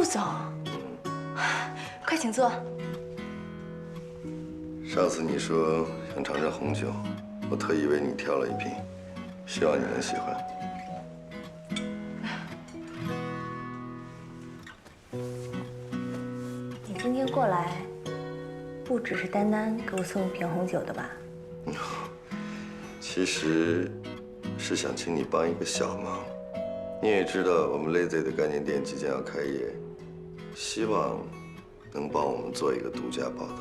总，快请坐。上次你说想尝尝红酒，我特意为你挑了一瓶，希望你能喜欢。你今天过来，不只是单单给我送一瓶红酒的吧？其实是想请你帮一个小忙。你也知道，我们 Lazy 的概念店即将要开业，希望能帮我们做一个独家报道。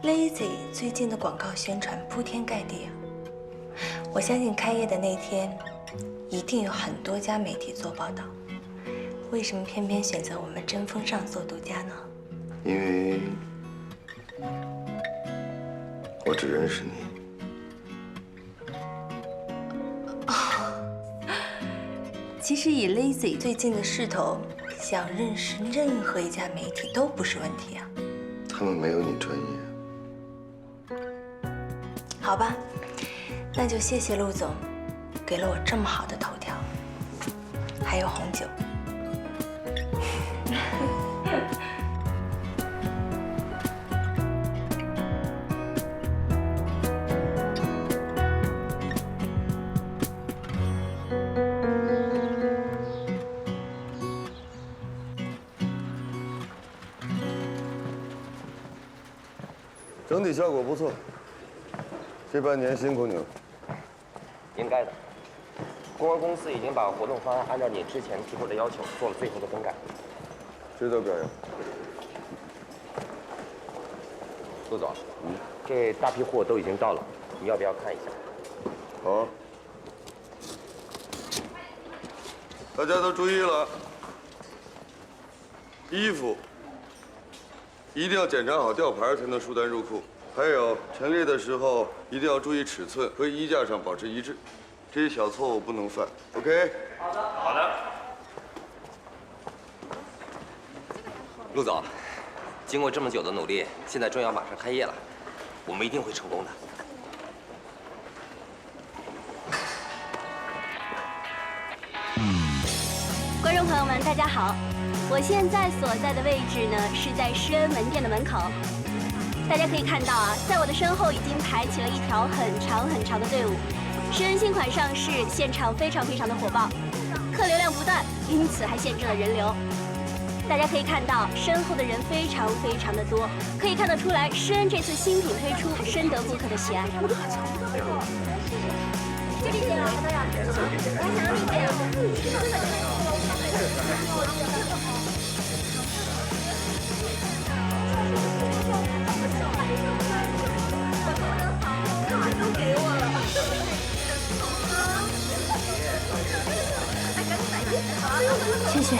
Lazy 最近的广告宣传铺天盖地啊！我相信开业的那天，一定有很多家媒体做报道。为什么偏偏选择我们针锋上做独家呢？因为我只认识你。其实以 Lazy 最近的势头，想认识任何一家媒体都不是问题啊。他们没有你专业。好吧，那就谢谢陆总，给了我这么好的头条，还有红酒。整体效果不错，这半年辛苦你了。应该的。公关公司已经把活动方案按照你之前提出的要求做了最后的更改。值得表扬。陆总，这大批货都已经到了，你要不要看一下？好啊。大家都注意了，衣服一定要检查好吊牌才能书单入库。还有陈列的时候一定要注意尺寸，和衣架上保持一致，这些小错误不能犯。OK？ 好的，好的。陆总，经过这么久的努力，现在终于要马上开业了，我们一定会成功的。观众朋友们，大家好，我现在所在的位置呢是在施恩门店的门口。大家可以看到啊，在我的身后已经排起了一条很长很长的队伍。施恩新款上市，现场非常的火爆，客流量不断，因此还限制了人流。大家可以看到身后的人非常的多，可以看得出来，施恩这次新品推出深得顾客的喜爱。就这些了，我想要理解。都给我了。谢谢。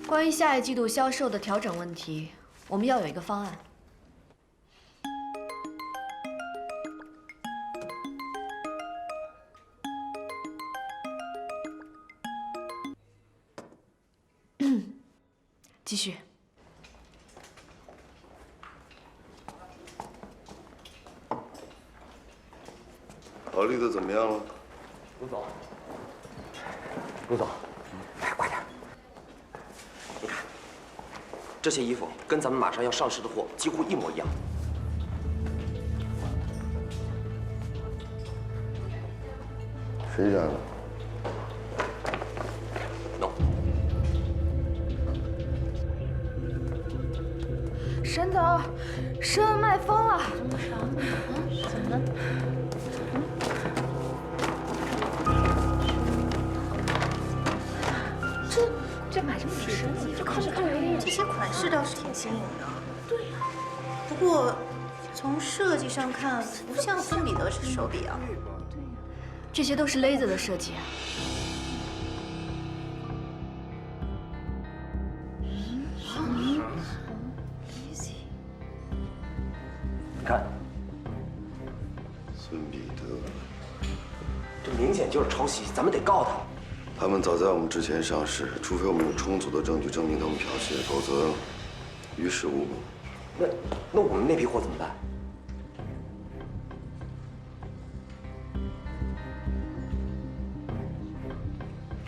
关于下一季度销售的调整问题，我们要有一个方案。继续。考虑的怎么样了？陆总，来快点！你看，这些衣服跟咱们马上要上市的货几乎一模一样。谁染的？ no。沈总，舌纹脉疯了。怎么了？这买这么挺深的，这看着有点。这些款式倒是挺新颖的。对呀。不过，从设计上看，不像孙彼得手笔啊。这些都是 Laser 的设计啊。你看，孙彼得，这明显就是抄袭，咱们得告他。他们早在我们之前上市，除非我们有充足的证据证明他们剽窃，否则于事无补。那我们那批货怎么办？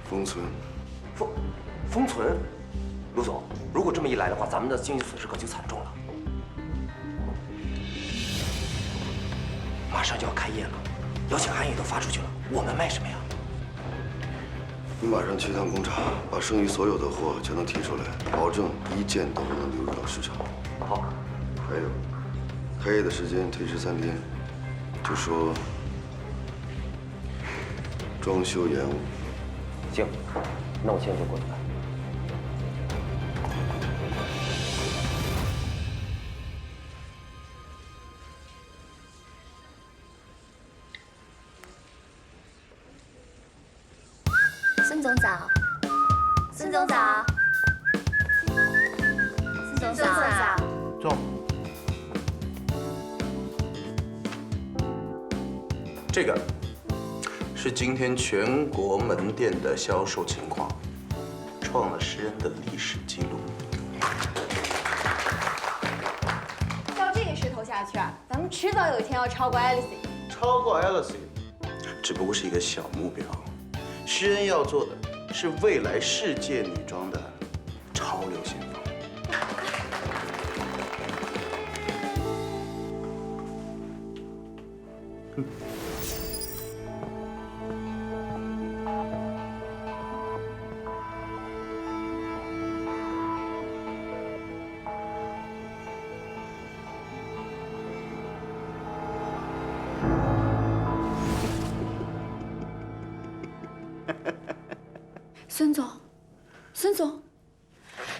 封存。封存？卢总，如果这么一来的话，咱们的经济损失可就惨重了。马上就要开业了，邀请函也都发出去了，我们卖什么呀？你马上去一趟工厂，把剩余所有的货全都提出来，保证一件都不能流入到市场。好。还有，开业的时间推迟3天，就说装修延误。行，那我现在就过去办。孙总早，孙总早，孙总早。坐。这个是今天全国门店的销售情况，创了10人的历史记录。照这个势头下去啊，咱们迟早有一天要超过 Alice。超过 Alice， 只不过是一个小目标。诗人要做的是未来世界女装的潮流先锋。孙总，孙总，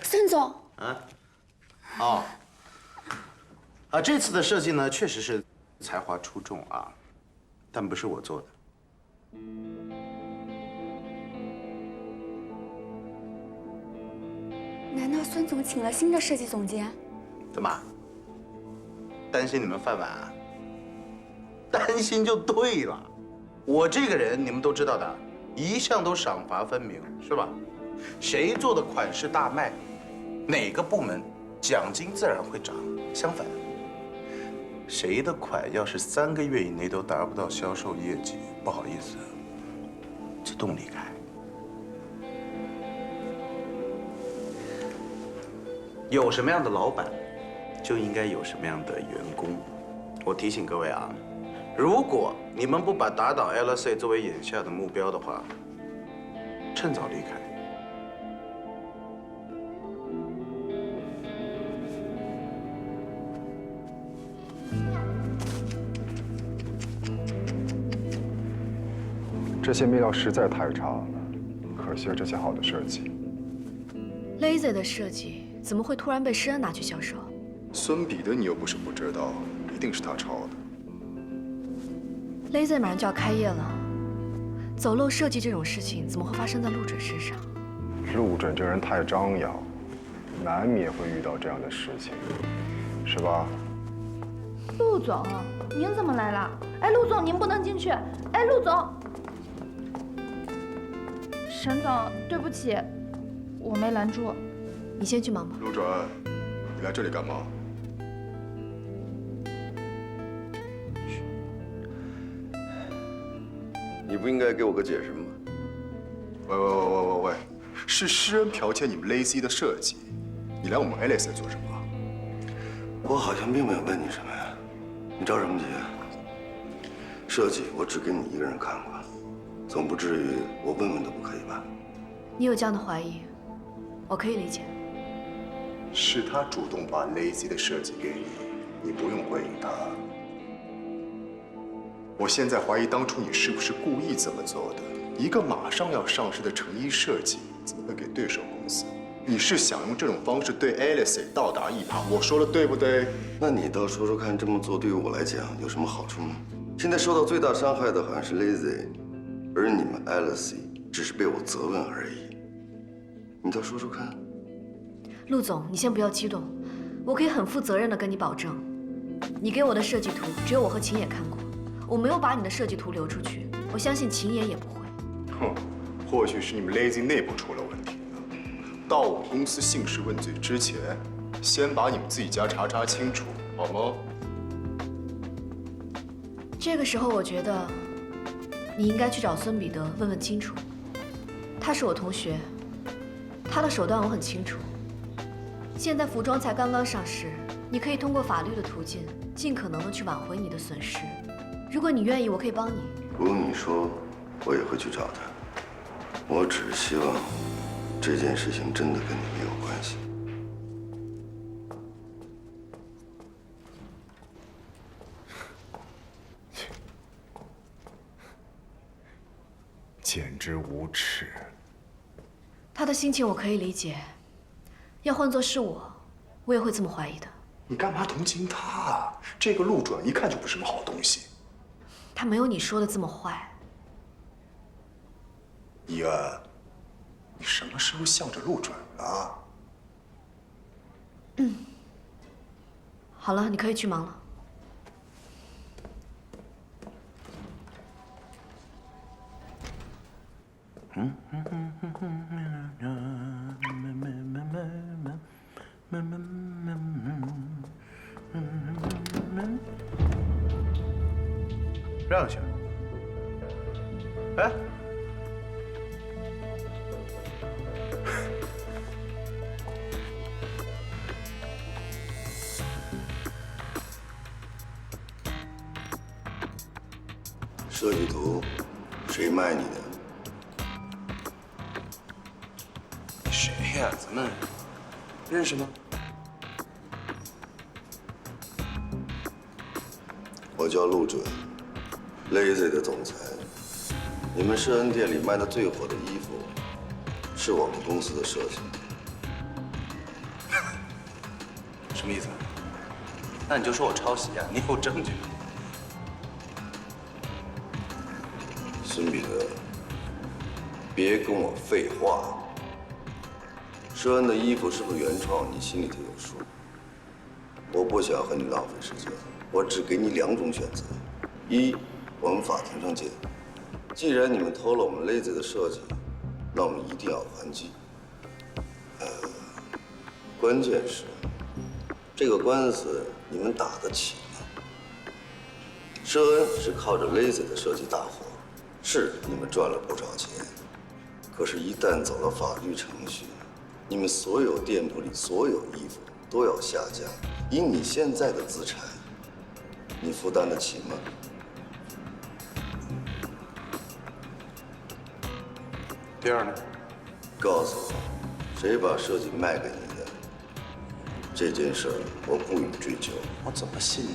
孙总。这次的设计呢，确实是才华出众啊，但不是我做的。难道孙总请了新的设计总监？怎么？担心你们饭碗啊？担心就对了。我这个人你们都知道的，一向都赏罚分明，是吧？谁做的款式大卖，哪个部门奖金自然会涨。相反，谁的款要是3个月以内都达不到销售业绩，不好意思，自动离开。有什么样的老板，就应该有什么样的员工。我提醒各位啊，如果你们不把打倒 LSA 作为眼下的目标的话，趁早离开。这些面料实在太差了，可惜了这些好的设计。Laser 的设计怎么会突然被诗恩拿去销售？孙彼得，你又不是不知道，一定是他抄的。Laser 马上就要开业了，走漏设计这种事情怎么会发生在陆准身上？陆准这人太张扬，难免会遇到这样的事情，是吧？陆总，您怎么来了？哎，陆总，您不能进去。哎，陆总。沈总，对不起，我没拦住。你先去忙吧。陆准，你来这里干嘛？你不应该给我个解释吗？喂，是诗恩剽窃你们 Lazy 的设计，你来我们 Alice 做什么？我好像并没有问你什么呀，你着什么急啊？设计我只给你一个人看过，总不至于我问问都不可以吧？你有这样的怀疑，我可以理解。是他主动把 Lazy 的设计给你，你不用回应他。我现在怀疑当初你是不是故意这么做的？一个马上要上市的成衣设计，怎么会给对手公司？你是想用这种方式对 Alice 倒打一耙？我说的对不对？那你倒说说看，这么做对于我来讲有什么好处吗？现在受到最大伤害的好像是 Lazy， 而你们 Alice 只是被我责问而已。你倒说说看。陆总，你先不要激动，我可以很负责任的跟你保证，你给我的设计图只有我和秦野看过，我没有把你的设计图流出去，我相信秦野也不会。哼，或许是你们 Lazy 内部出了问题呢。到我们公司兴师问罪之前，先把你们自己家查查清楚，好吗？这个时候，我觉得你应该去找孙彼得问问清楚。他是我同学，他的手段我很清楚。现在服装才刚刚上市，你可以通过法律的途径，尽可能的去挽回你的损失。如果你愿意，我可以帮你。不用你说，我也会去找他。我只是希望这件事情真的跟你没有关系。简直无耻！他的心情我可以理解，要换作是我，我也会这么怀疑的。你干嘛同情他啊？这个陆转一看就不是什么好东西。他没有你说的这么坏。伊恩，你什么时候向着陆转了？好了，你可以去忙了。让一下。哎，设计图谁卖你的？谁呀？咱们认识吗？我叫陆准 ，Lazy 的总裁。你们施恩店里卖的最火的衣服，是我们公司的设计。什么意思？那你就说我抄袭啊！你有证据？孙彼得，别跟我废话。施恩的衣服是不是原创，你心里头有数。我不想和你浪费时间，我只给你2种选择：一，我们法庭上见。既然你们偷了我们 Lazy 的设计，那我们一定要还击。关键是这个官司你们打得起吗？施恩是靠着 Lazy 的设计大火，是你们赚了不少钱，可是，一旦走了法律程序，你们所有店铺里所有衣服都要下架。以你现在的资产，你负担得起吗？第二呢？告诉我，谁把设计卖给你的？这件事儿我不予追究。我怎么信你？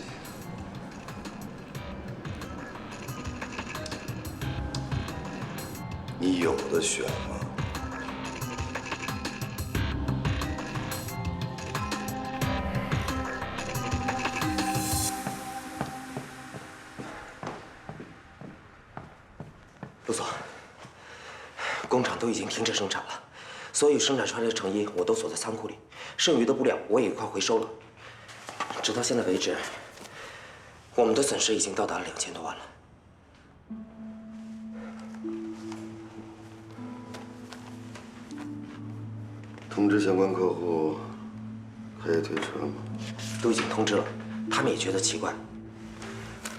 你有的选吗？陆总，工厂都已经停止生产了，所有生产出来的成衣我都锁在仓库里，剩余的布料我也快回收了。直到现在为止，我们的损失已经到达了2000多万了。通知相关客户开业退车吗？都已经通知了，他们也觉得奇怪。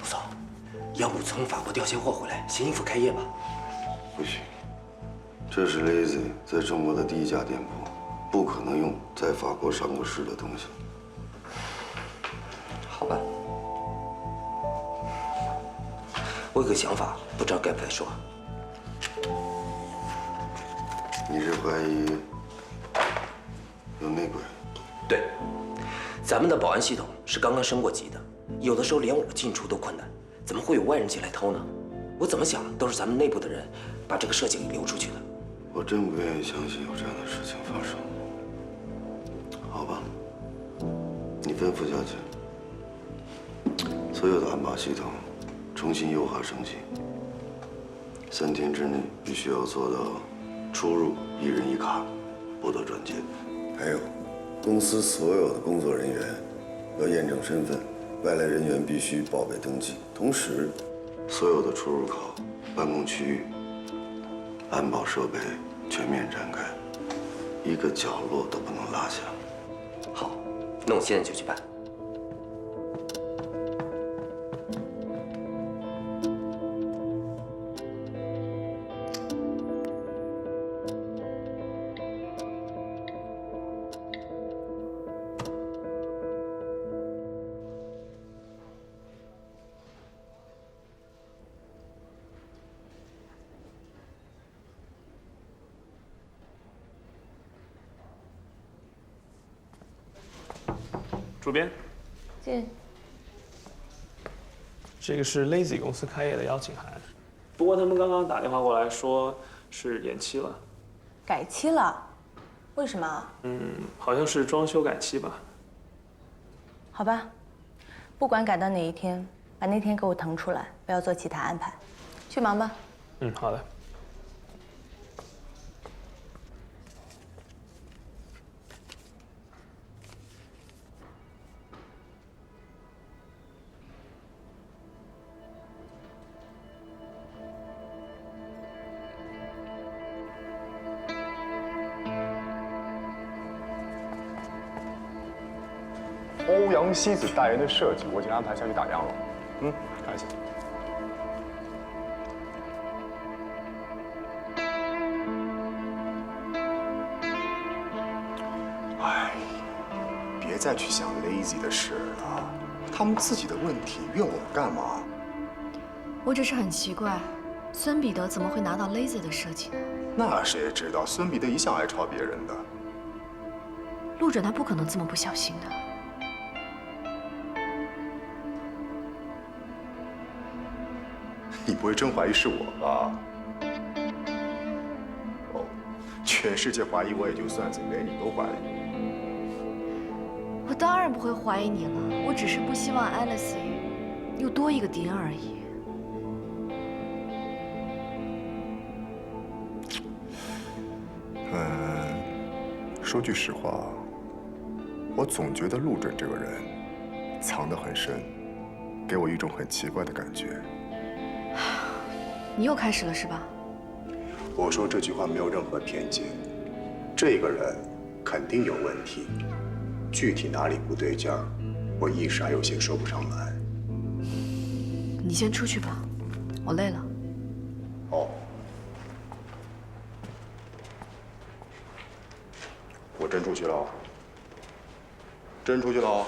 陆总，要不从法国调些货回来，新衣服开业吧？不行，这是 Lazy 在中国的第1家店铺，不可能用在法国上过市的东西。好吧，我有个想法，不知道该不该说。你是怀疑有内鬼？对。咱们的保安系统是刚刚升过级的，有的时候连我进出都困难，怎么会有外人进来偷呢？我怎么想都是咱们内部的人把这个设计给流出去的。我真不愿意相信有这样的事情发生。好吧，你吩咐下去，所有的安保系统重新优化升级。3天之内必须要做到出入1人1卡，不得转接。还有，公司所有的工作人员要验证身份，外来人员必须报备登记。同时，所有的出入口、办公区域、安保设备全面展开，一个角落都不能落下。好，那我现在就去办。主编，进。这个是 Lazy 公司开业的邀请函，不过他们刚刚打电话过来说是延期了。改期了？为什么？好像是装修改期吧。好吧，不管改到哪一天，把那天给我腾出来，不要做其他安排。去忙吧。好的。欧阳希子代言的设计，我已经安排下去打样了。看一下。哎，别再去想 Lazy 的事了，他们自己的问题，怨我们干嘛？我只是很奇怪，孙彼得怎么会拿到 Lazy 的设计呢？那谁知道？孙彼得一向爱抄别人的。陆准他不可能这么不小心的。你不会真怀疑是我吧？哦，全世界怀疑我也就算，怎么连你都怀疑？我当然不会怀疑你了，我只是不希望 Alice 又多一个敌人而已。说句实话，我总觉得陆准这个人藏得很深，给我一种很奇怪的感觉。你又开始了是吧？我说这句话没有任何偏见，这个人肯定有问题，具体哪里不对劲儿，我一时还有些说不上来。你先出去吧，我累了。哦，我真出去了，真出去了。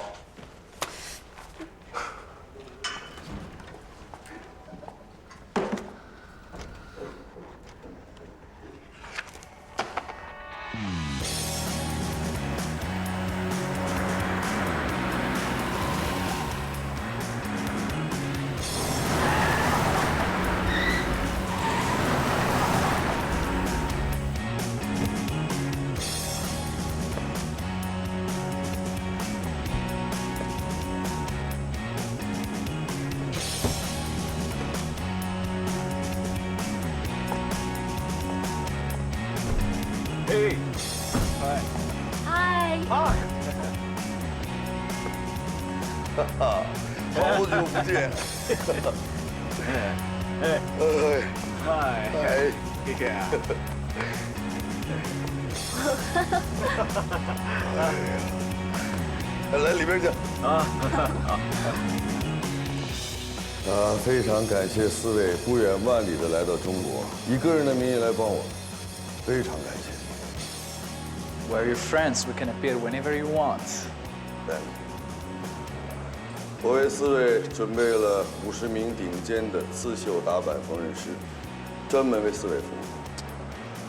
嘿，嗨，哈哈，好久不见。嗨，给给。来里边去。非常感谢四位不远万里的来到中国，以个人的名义来帮我，非常感谢。We're your friends. We can appear whenever you want. 我为四位准备了50名顶尖的刺绣打板缝纫师，专门为四位服务。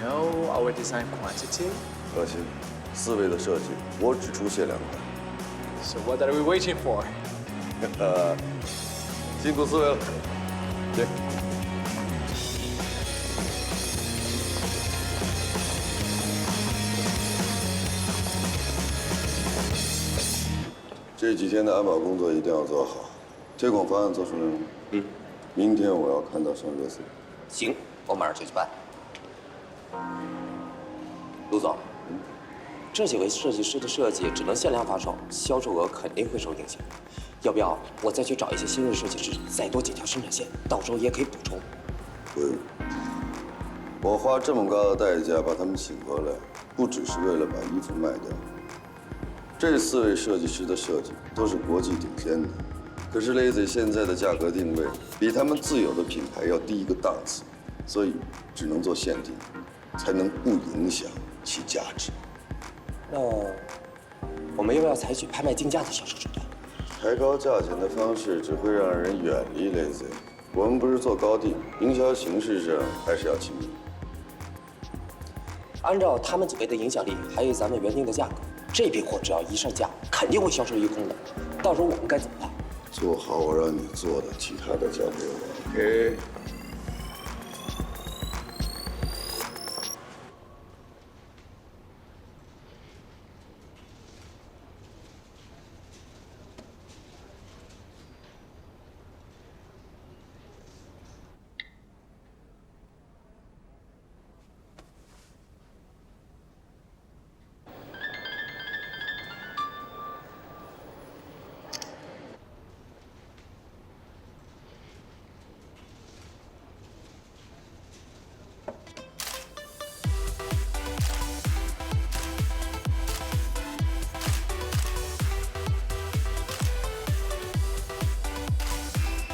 Know our design quantity? 放心，四位的设计我只出限2款。So what are we waiting for? 辛苦四位了，请。这几天的安保工作一定要做好，监控方案做出来了吗？明天我要看到上热搜。行，我马上就去办。陆总，这几位设计师的设计只能限量发售，销售额肯定会受影响。要不要我再去找一些新锐设计师，再多几条生产线，到时候也可以补充。不用，我花这么高的代价把他们请回来，不只是为了把衣服卖掉。这4位设计师的设计都是国际顶尖的，可是 Lazy 现在的价格定位比他们自有的品牌要低一个档次，所以只能做限定，才能不影响其价值。那我们又要采取拍卖竞价的销售手段？抬高价钱的方式只会让人远离 Lazy。我们不是做高定，营销形式上还是要亲民。按照他们几位的影响力，还有咱们原定的价格，这批货只要一上架，肯定会销售一空的。到时候我们该怎么办？做好我让你做的，其他的交给我。OK。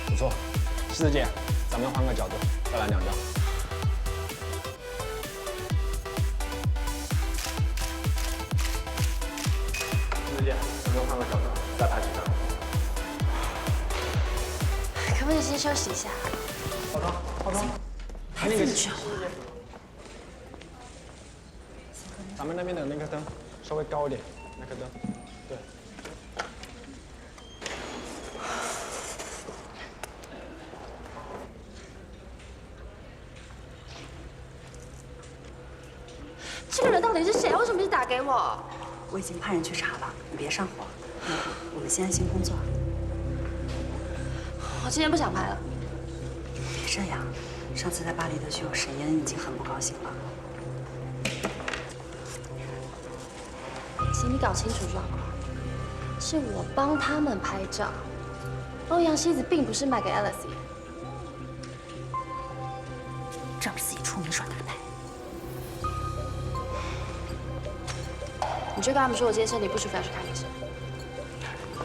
不错，西子姐，咱们换个角度，再来2张。西子姐，咱们换个角度，再拍几张。可不可以先休息一下？化妆，拍那个西子姐。咱们那边的那个灯稍微高一点，那个灯，对。这个人到底是谁？为什么一直打给我？我已经派人去查了，你别上火。我们先安心工作。我今天不想拍了。别这样，上次在巴黎的秀，沈嫣已经很不高兴了。请你搞清楚就好了，是我帮他们拍照，欧阳希子并不是卖给 Alice。仗着自己出名耍大牌。你去跟他们说，我今天身体不舒服，要去看医生。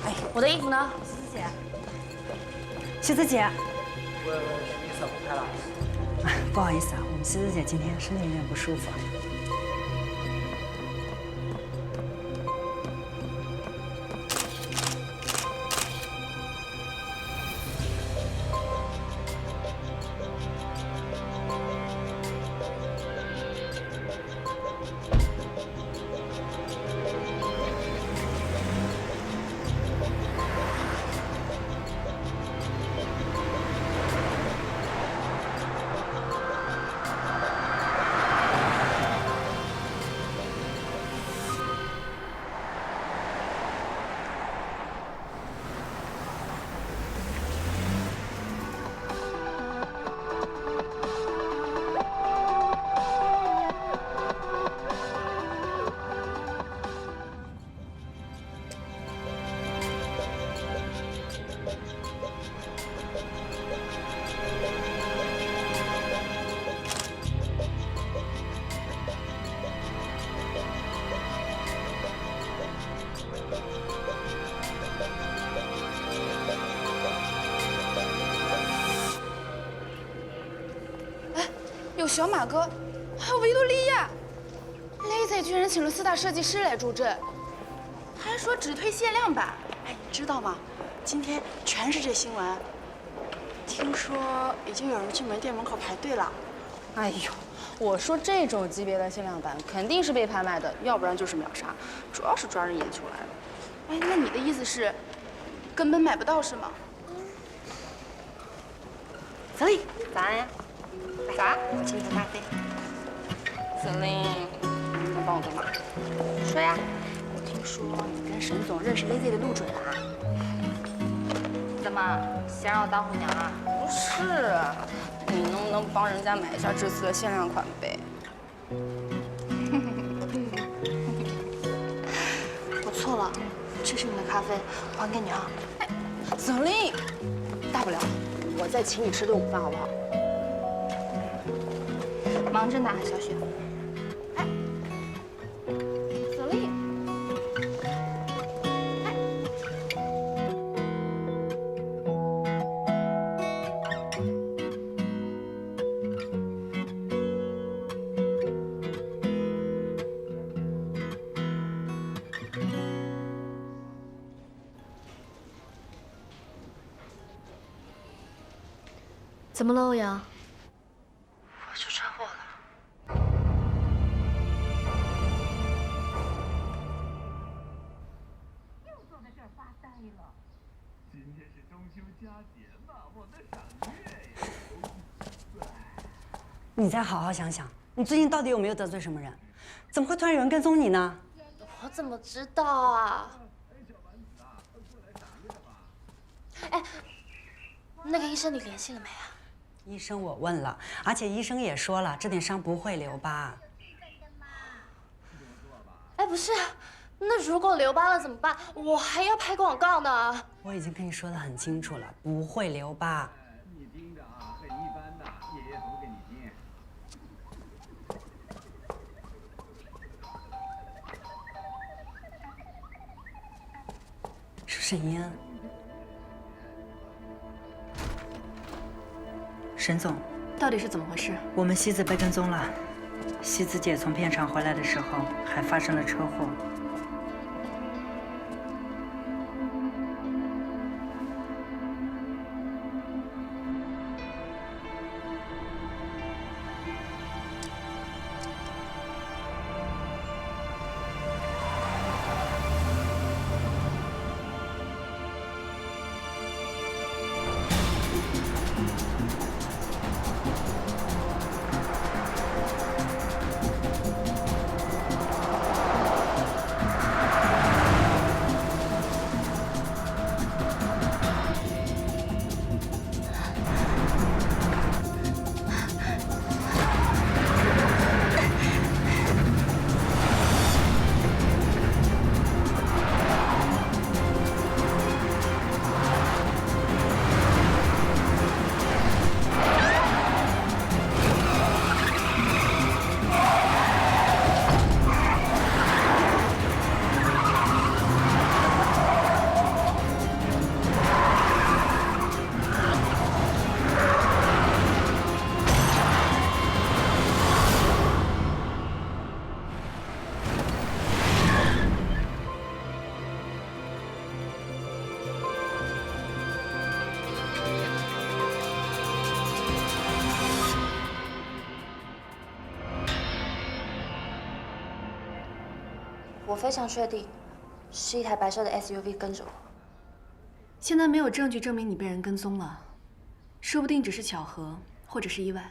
哎，我的衣服呢？西子姐，西子姐，我意思不开了。不好意思啊，我们西子姐今天身体有点不舒服。有小马哥，还有维多利亚。Lazy 居然请了4大设计师来助阵，还说只推限量版。哎，你知道吗？今天全是这新闻。听说已经有人去门店门口排队了。哎呦，我说这种级别的限量版肯定是被拍卖的，要不然就是秒杀，主要是抓人眼球来了。哎，那你的意思是，根本买不到是吗？小丽，早安呀！早安，我请你喝咖啡。子琳，能帮我个忙？说呀。我听说你跟沈总认识 Lazy 的陆准了啊？怎么想让我当虎娘啊？不是，你能不能帮人家买一下这次的限量款杯？我错了，这是你的咖啡，还给你啊。哎，子琳，大不了我再请你吃顿午饭，好不好？忙着呢，小雪。哎，子琳。怎么了，欧阳？我出车祸了。又坐在这儿发呆了。今天是中秋佳节嘛，我的赏月呀。你再好好想想，你最近到底有没有得罪什么人？怎么会突然有人跟踪你呢？我怎么知道啊？哎，那个医生你联系了没啊？医生我问了，而且医生也说了，这点伤不会留疤。哎，不是，那如果留疤了怎么办？我还要拍广告呢。我已经跟你说得很清楚了，不会留疤。你盯着啊，很一般的，爷爷读给你听。是沈烟。沈总，到底是怎么回事？我们西子被跟踪了。西子姐从片场回来的时候，还发生了车祸。我非常确定，是一台白色的 SUV 跟着我。现在没有证据证明你被人跟踪了，说不定只是巧合，或者是意外。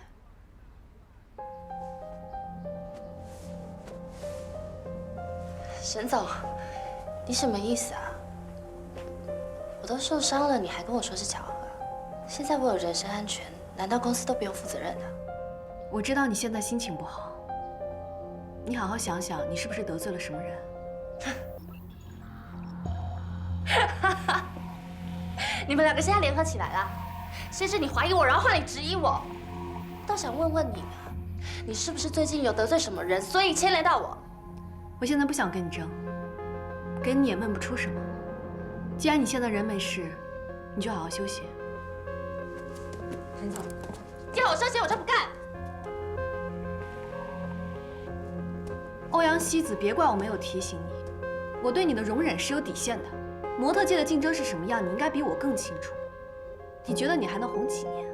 沈总，你什么意思啊？我都受伤了，你还跟我说是巧合？现在我有人身安全，难道公司都不用负责任的？我知道你现在心情不好，你好好想想，你是不是得罪了什么人？你们两个现在联合起来了，先是你怀疑我，然后换你质疑我。倒想问问你呢，你是不是最近有得罪什么人，所以牵连到我？我现在不想跟你争，跟你也问不出什么。既然你现在人没事，你就好好休息。沈总，要我休息我就不干。欧阳希子，别怪我没有提醒你，我对你的容忍是有底线的。模特界的竞争是什么样，你应该比我更清楚。你觉得你还能红几年？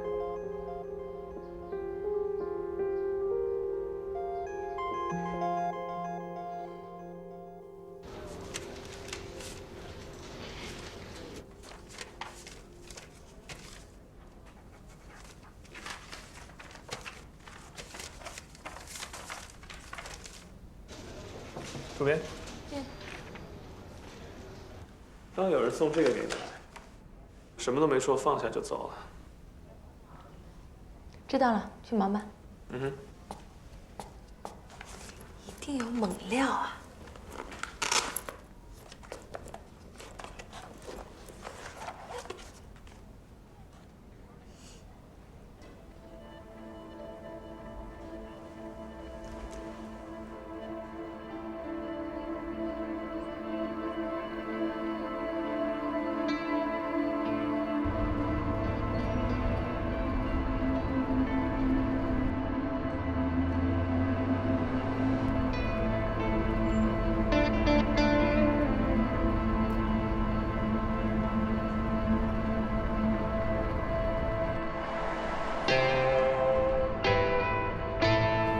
主编。刚刚有人送这个给你来，什么都没说，放下就走了。知道了，去忙吧。嗯哼。一定有猛料啊！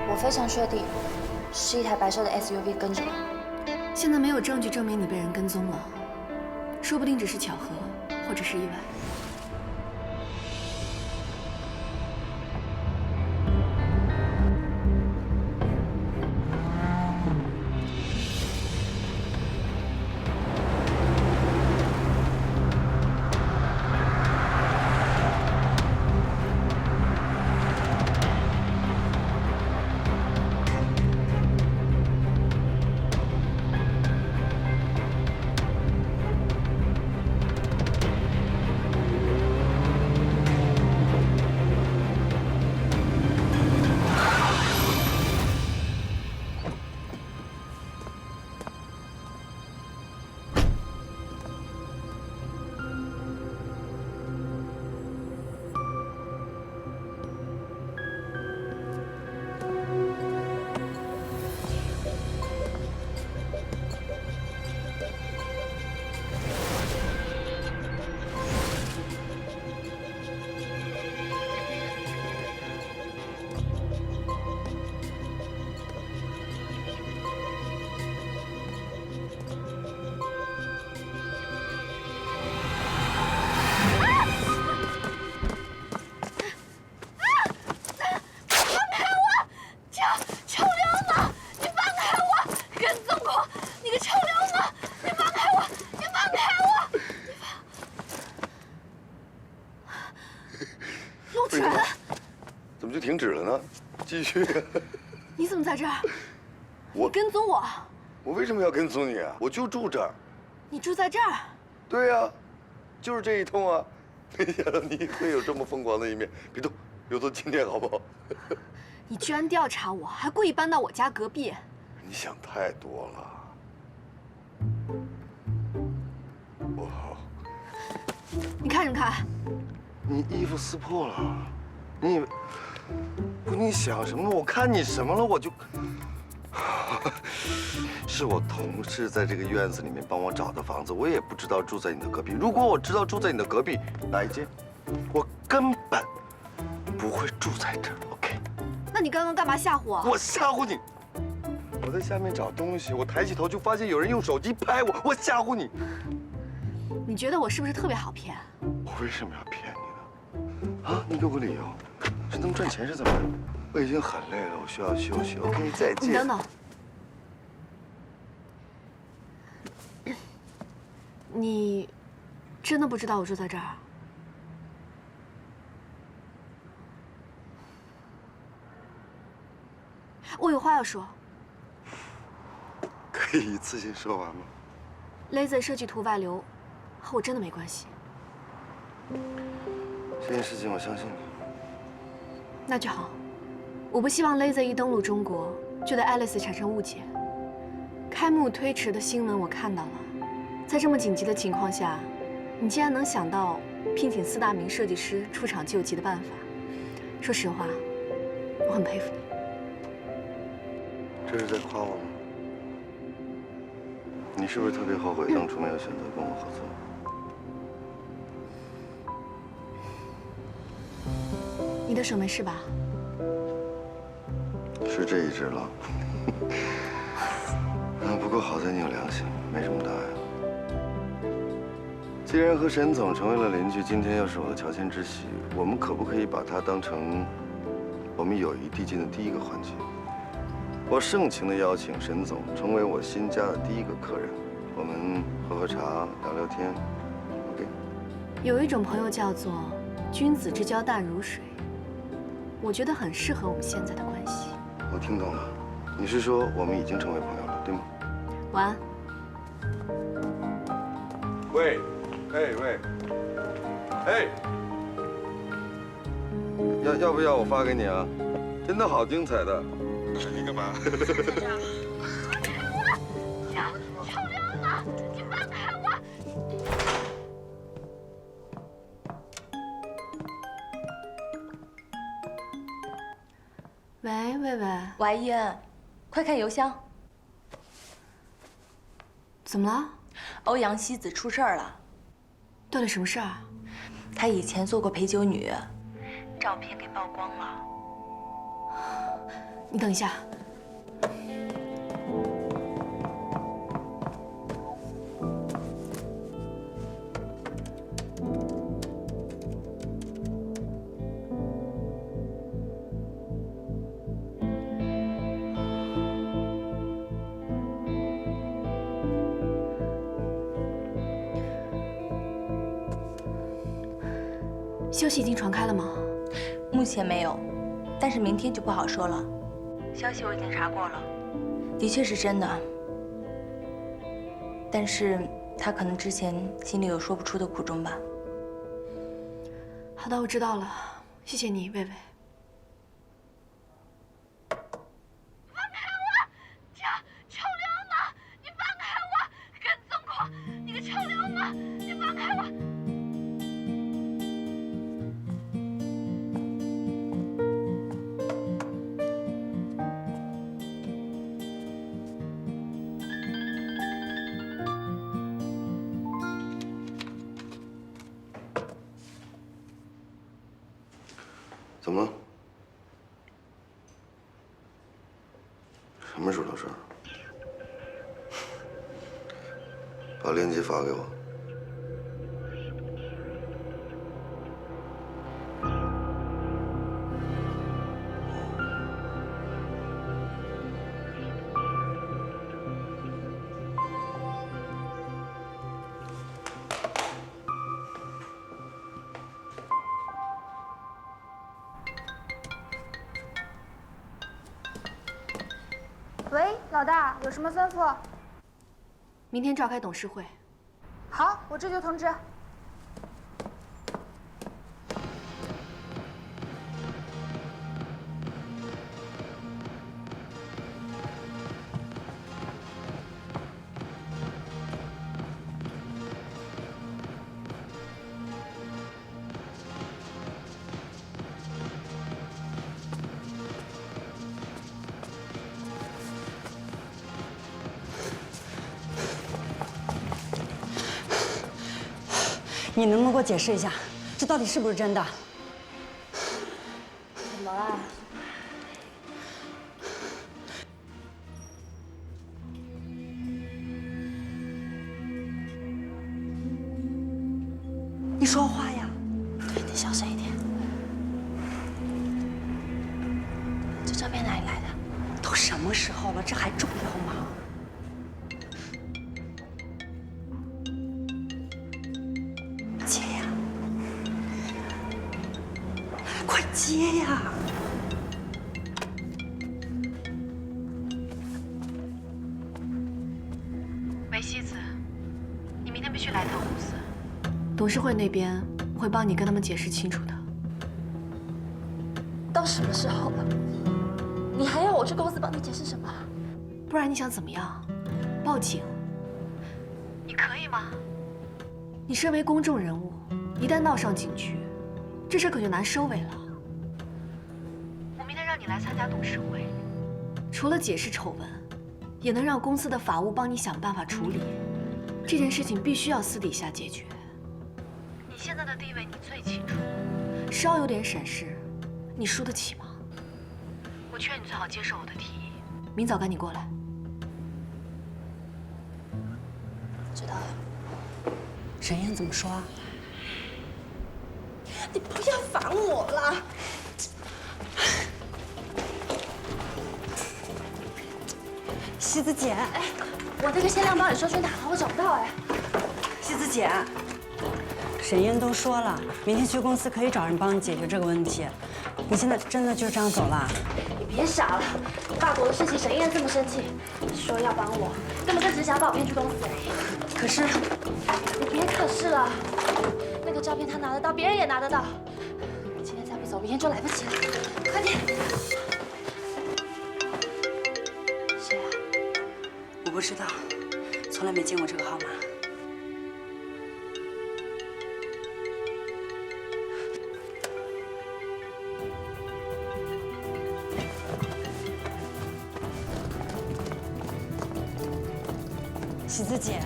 我非常确定，是一台白色的 SUV 跟着我。现在没有证据证明你被人跟踪了，说不定只是巧合，或者是意外。怎么就停止了呢？继续。你怎么在这儿？我跟踪我？我为什么要跟踪你啊？我就住这儿。你住在这儿？对呀，就是这一通啊！没想到你会有这么疯狂的一面。别动，留作纪念好不好？你居然调查我，还故意搬到我家隔壁。你想太多了。你看什么看？你衣服撕破了，你以为？不，你想什么？我看你什么了？我就，是我同事在这个院子里面帮我找的房子，我也不知道住在你的隔壁。如果我知道住在你的隔壁哪一间，我根本不会住在这儿。OK？ 那你刚刚干嘛吓唬我？我吓唬你？我在下面找东西，我抬起头就发现有人用手机拍我，我吓唬你。你觉得我是不是特别好骗？我为什么要骗你呢？啊，你给我个理由。是能赚钱是怎么？我已经很累了，我需要休息。OK， 再见。你等等，你真的不知道我住在这儿？我有话要说。可以一次性说完吗？ Lazy 设计图外流，和我真的没关系。这件事情我相信你。那就好。我不希望 Lazy 一登陆中国就对 Alice 产生误解。开幕推迟的新闻我看到了，在这么紧急的情况下，你竟然能想到聘请4大名设计师出场救急的办法。说实话，我很佩服你。这是在夸我吗？你是不是特别后悔当初没有选择跟我合作？你的手没事吧？是这一只了。不过好在你有良心，没什么大碍。既然和沈总成为了邻居，今天又是我的乔迁之喜，我们可不可以把它当成我们友谊递进的第一个环节？我盛情地邀请沈总成为我新家的第一个客人，我们喝喝茶，聊聊天。OK。有一种朋友叫做君子之交淡如水，我觉得很适合我们现在的关系。我听懂了，你是说我们已经成为朋友了，对吗？晚安。喂，喂，要不要我发给你啊？真的好精彩的。你干嘛？臭流氓！你放开我！喂，魏魏，喂，伊恩，快看邮箱。怎么了？欧阳希子出事儿了。到底什么事儿？她以前做过陪酒女，照片给曝光了。你等一下。消息已经传开了吗？目前没有，但是明天就不好说了。消息我已经查过了，的确是真的。但是他可能之前心里有说不出的苦衷吧。好的，我知道了，谢谢你，魏魏。放开我！臭流氓！你放开我！跟踪狂！你个臭流氓！你放开我！怎么了？什么时候的事儿？把链接发给我。喂，老大，有什么吩咐？明天召开董事会。好，我这就通知。你能不能给我解释一下，这到底是不是真的？怎么了？你说话呀！对，你小声一点。这照片哪里来的？都什么时候了，这还重要吗？接呀！快接呀！喂，西子，你明天必须来趟公司。董事会那边我会帮你跟他们解释清楚的。到什么时候了？你还要我去公司帮你解释什么？不然你想怎么样？报警？你可以吗？你身为公众人物，一旦闹上警局，这事可就难收尾了。我明天让你来参加董事会，除了解释丑闻，也能让公司的法务帮你想办法处理。这件事情必须要私底下解决。你现在的地位你最清楚，稍有点闪失，你输得起吗？我劝你最好接受我的提议，明早赶紧过来。知道了。沈燕怎么说啊？你不要烦我了。西子姐，哎，我那个限量包你收去哪了？我找不到哎。西子姐，沈燕都说了，明天去公司可以找人帮你解决这个问题。你现在真的就这样走了？你别傻了，法国的事情沈燕这么生气，说要帮我，根本就只想把我骗去公司而已。可是，你别可是了，那个照片他拿得到，别人也拿得到。今天再不走，明天就来不及了。快点！谁啊？我不知道，从来没见过这个号码。喜子姐，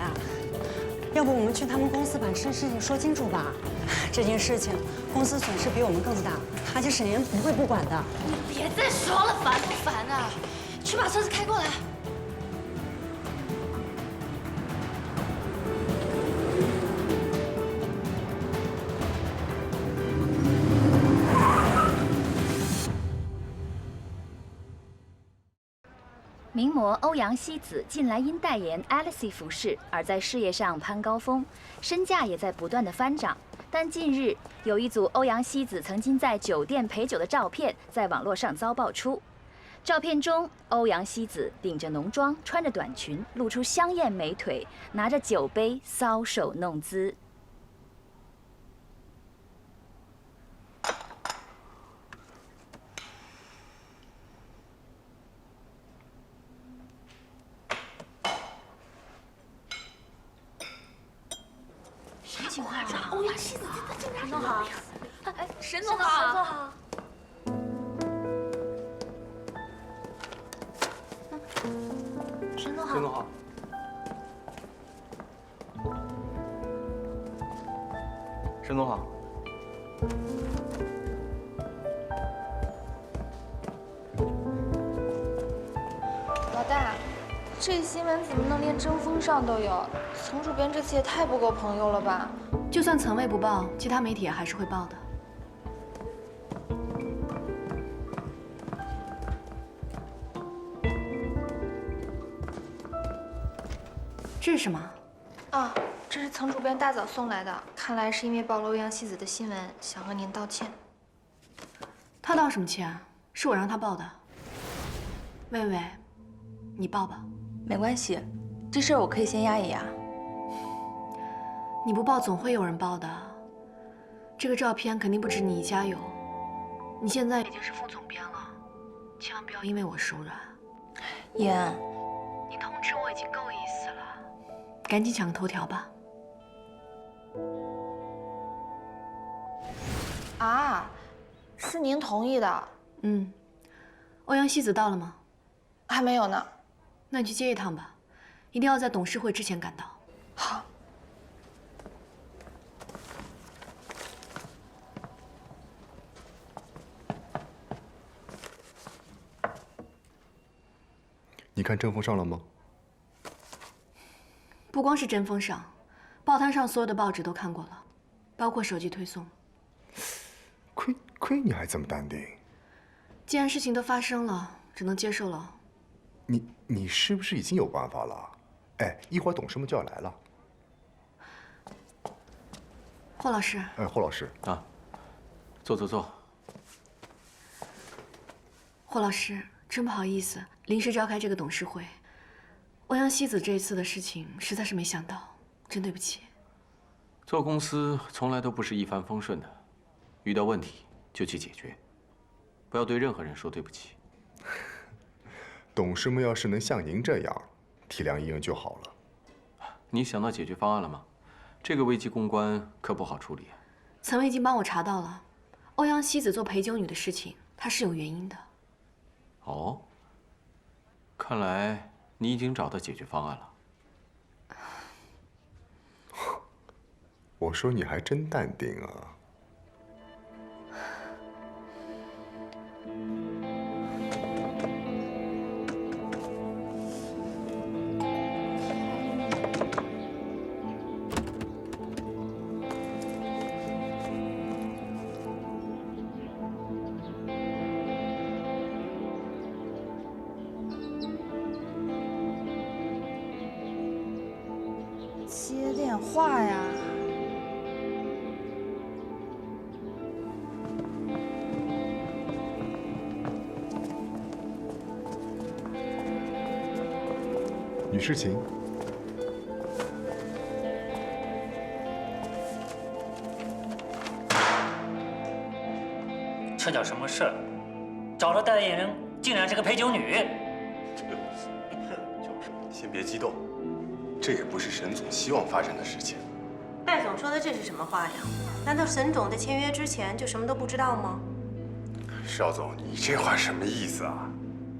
要不我们去他们公司把这件事情说清楚吧？这件事情公司损失比我们更大，而且沈岩不会不管的。你别再说了，烦不烦啊？去把车子开过来。名模欧阳希子近来因代言 Alice 服饰而在事业上攀高峰，身价也在不断的翻涨。但近日有一组欧阳希子曾经在酒店陪酒的照片在网络上遭爆出。照片中，欧阳希子顶着浓妆，穿着短裙，露出香艳美腿，拿着酒杯搔首弄姿。什么情况啊？欧阳希子竟然！沈总好，哎，沈总好，沈总好。沈总好。沈总好。沈总好。老大，这新闻怎么能连争锋上都有？丛主编这次也太不够朋友了吧？就算曾卫不报，其他媒体也还是会报的。这是什么？啊，这是丛主编大早送来的，看来是因为报了欧阳希子的新闻，想和您道歉。他道什么歉？是我让他报的。魏魏，你报吧。没关系，这事儿我可以先压一压。你不报，总会有人报的。这个照片肯定不止你一家有。你现在已经是副总编了，千万不要因为我手软。妍，你通知我已经够意思了，赶紧抢个头条吧。啊，是您同意的？嗯。欧阳希子到了吗？还没有呢。那你去接一趟吧，一定要在董事会之前赶到。好。你看针锋上了吗？不光是针锋上，报摊上所有的报纸都看过了，包括手机推送。亏你还这么淡定。既然事情都发生了，只能接受了。你是不是已经有办法了？哎，一会儿董事们就要来了。霍老师。哎，霍老师啊，坐。霍老师，真不好意思，临时召开这个董事会。欧阳希子这一次的事情实在是没想到，真对不起。做公司从来都不是一帆风顺的，遇到问题就去解决，不要对任何人说对不起。董事们要是能像您这样体谅一人就好了。你想到解决方案了吗？这个危机公关可不好处理。岑薇已经帮我查到了，欧阳希子做陪酒女的事情，她是有原因的。哦，看来你已经找到解决方案了。我说你还真淡定啊。接电话呀？女士，请。这叫什么事儿？找了代言人，竟然是个陪酒女。先别激动，这也不是沈总希望发生的事情。戴总说的这是什么话呀？难道沈总在签约之前就什么都不知道吗？邵总，你这话什么意思啊？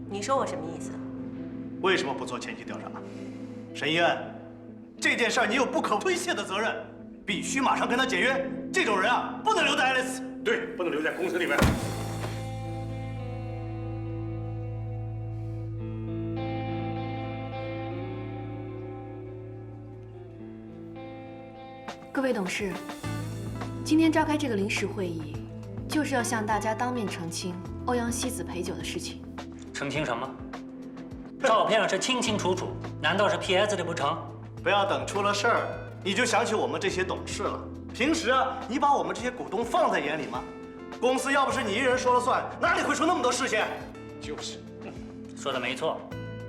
你说我什么意思？为什么不做前期调查？沈一恩，这件事儿你有不可推卸的责任，必须马上跟他解约。这种人啊，不能留在爱丽丝。对，不能留在公司里面。各位董事，今天召开这个临时会议，就是要向大家当面澄清欧阳希子陪酒的事情。澄清什么？照片上是清清楚楚，难道是 PS 的不成？不要等出了事儿，你就想起我们这些董事了。平时啊，你把我们这些股东放在眼里吗？公司要不是你一人说了算，哪里会出那么多事情？就是，说的没错。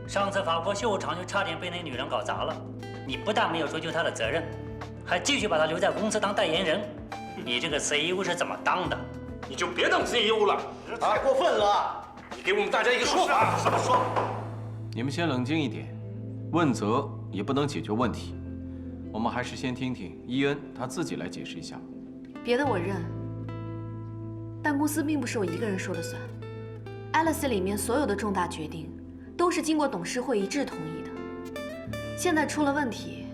上次法国秀场就差点被那女人搞砸了，你不但没有追究她的责任，还继续把她留在公司当代言人。你这个 CEO 是怎么当的？你就别当 CEO 了，这太过分了！你给我们大家一个说法。怎么说？你们先冷静一点，问责也不能解决问题。我们还是先听听伊恩他自己来解释一下。别的我认，但公司并不是我一个人说了算。Alice 里面所有的重大决定，都是经过董事会一致同意的。现在出了问题，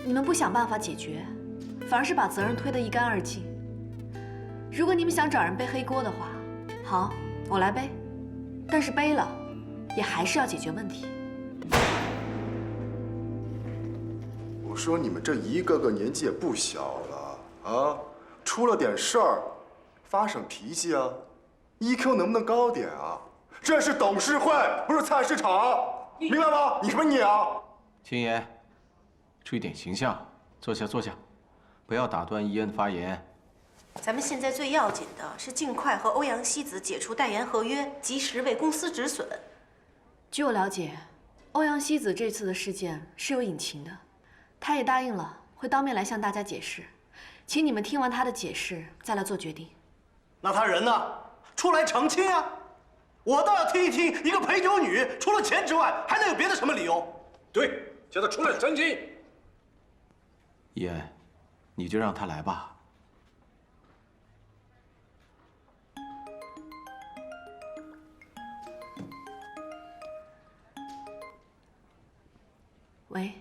你们不想办法解决，反而是把责任推得一干二净。如果你们想找人背黑锅的话，好，我来背。但是背了，也还是要解决问题。我说你们这一个个年纪也不小了啊，出了点事儿，发什么脾气啊 ？EQ 能不能高点啊？这是董事会，不是菜市场，明白吗？你什么你啊？青爷，注意点形象，坐下坐下，不要打断伊恩的发言。咱们现在最要紧的是尽快和欧阳希子解除代言合约，及时为公司止损。据我了解，欧阳希子这次的事件是有隐情的，他也答应了会当面来向大家解释，请你们听完他的解释再来做决定。那他人呢？出来澄清啊！我倒要听一听，一个陪酒女除了钱之外，还能有别的什么理由？对，叫他出来澄清。伊恩，你就让他来吧。喂，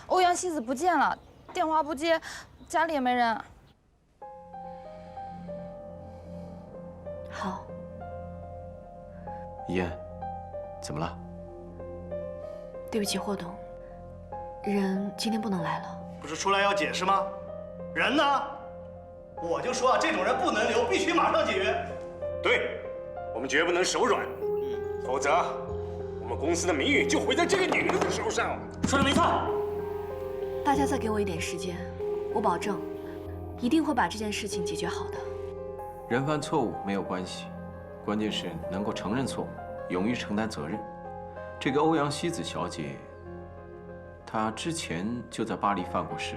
欧阳希子不见了，电话不接，家里也没人。好。伊恩，怎么了？对不起，霍董，人今天不能来了。不是出来要解释吗？人呢？我就说啊，这种人不能留，必须马上解约。对，我们绝不能手软，否则我们公司的名誉就毁在这个女人的手上。说的没错。大家再给我一点时间，我保证，一定会把这件事情解决好的。人犯错误没有关系，关键是能够承认错误，勇于承担责任。这个欧阳希子小姐，她之前就在巴黎犯过事，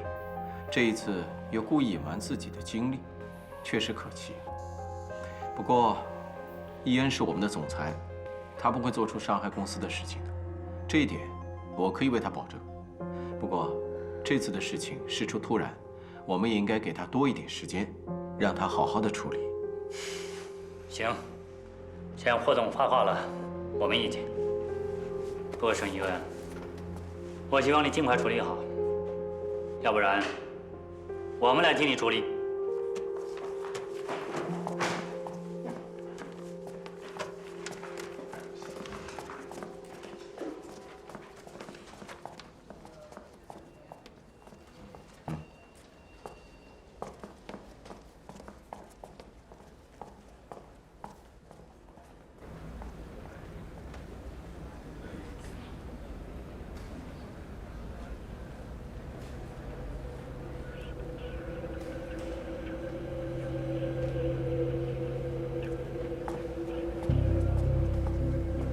这一次又故意隐瞒自己的经历，确实可气。不过，伊恩是我们的总裁，他不会做出伤害公司的事情的，这一点我可以为他保证。不过，这次的事情事出突然，我们也应该给他多一点时间，让他好好的处理。行，既然霍总发话了，我没意见。不过沈一恩，我希望你尽快处理好，要不然我们来替你处理。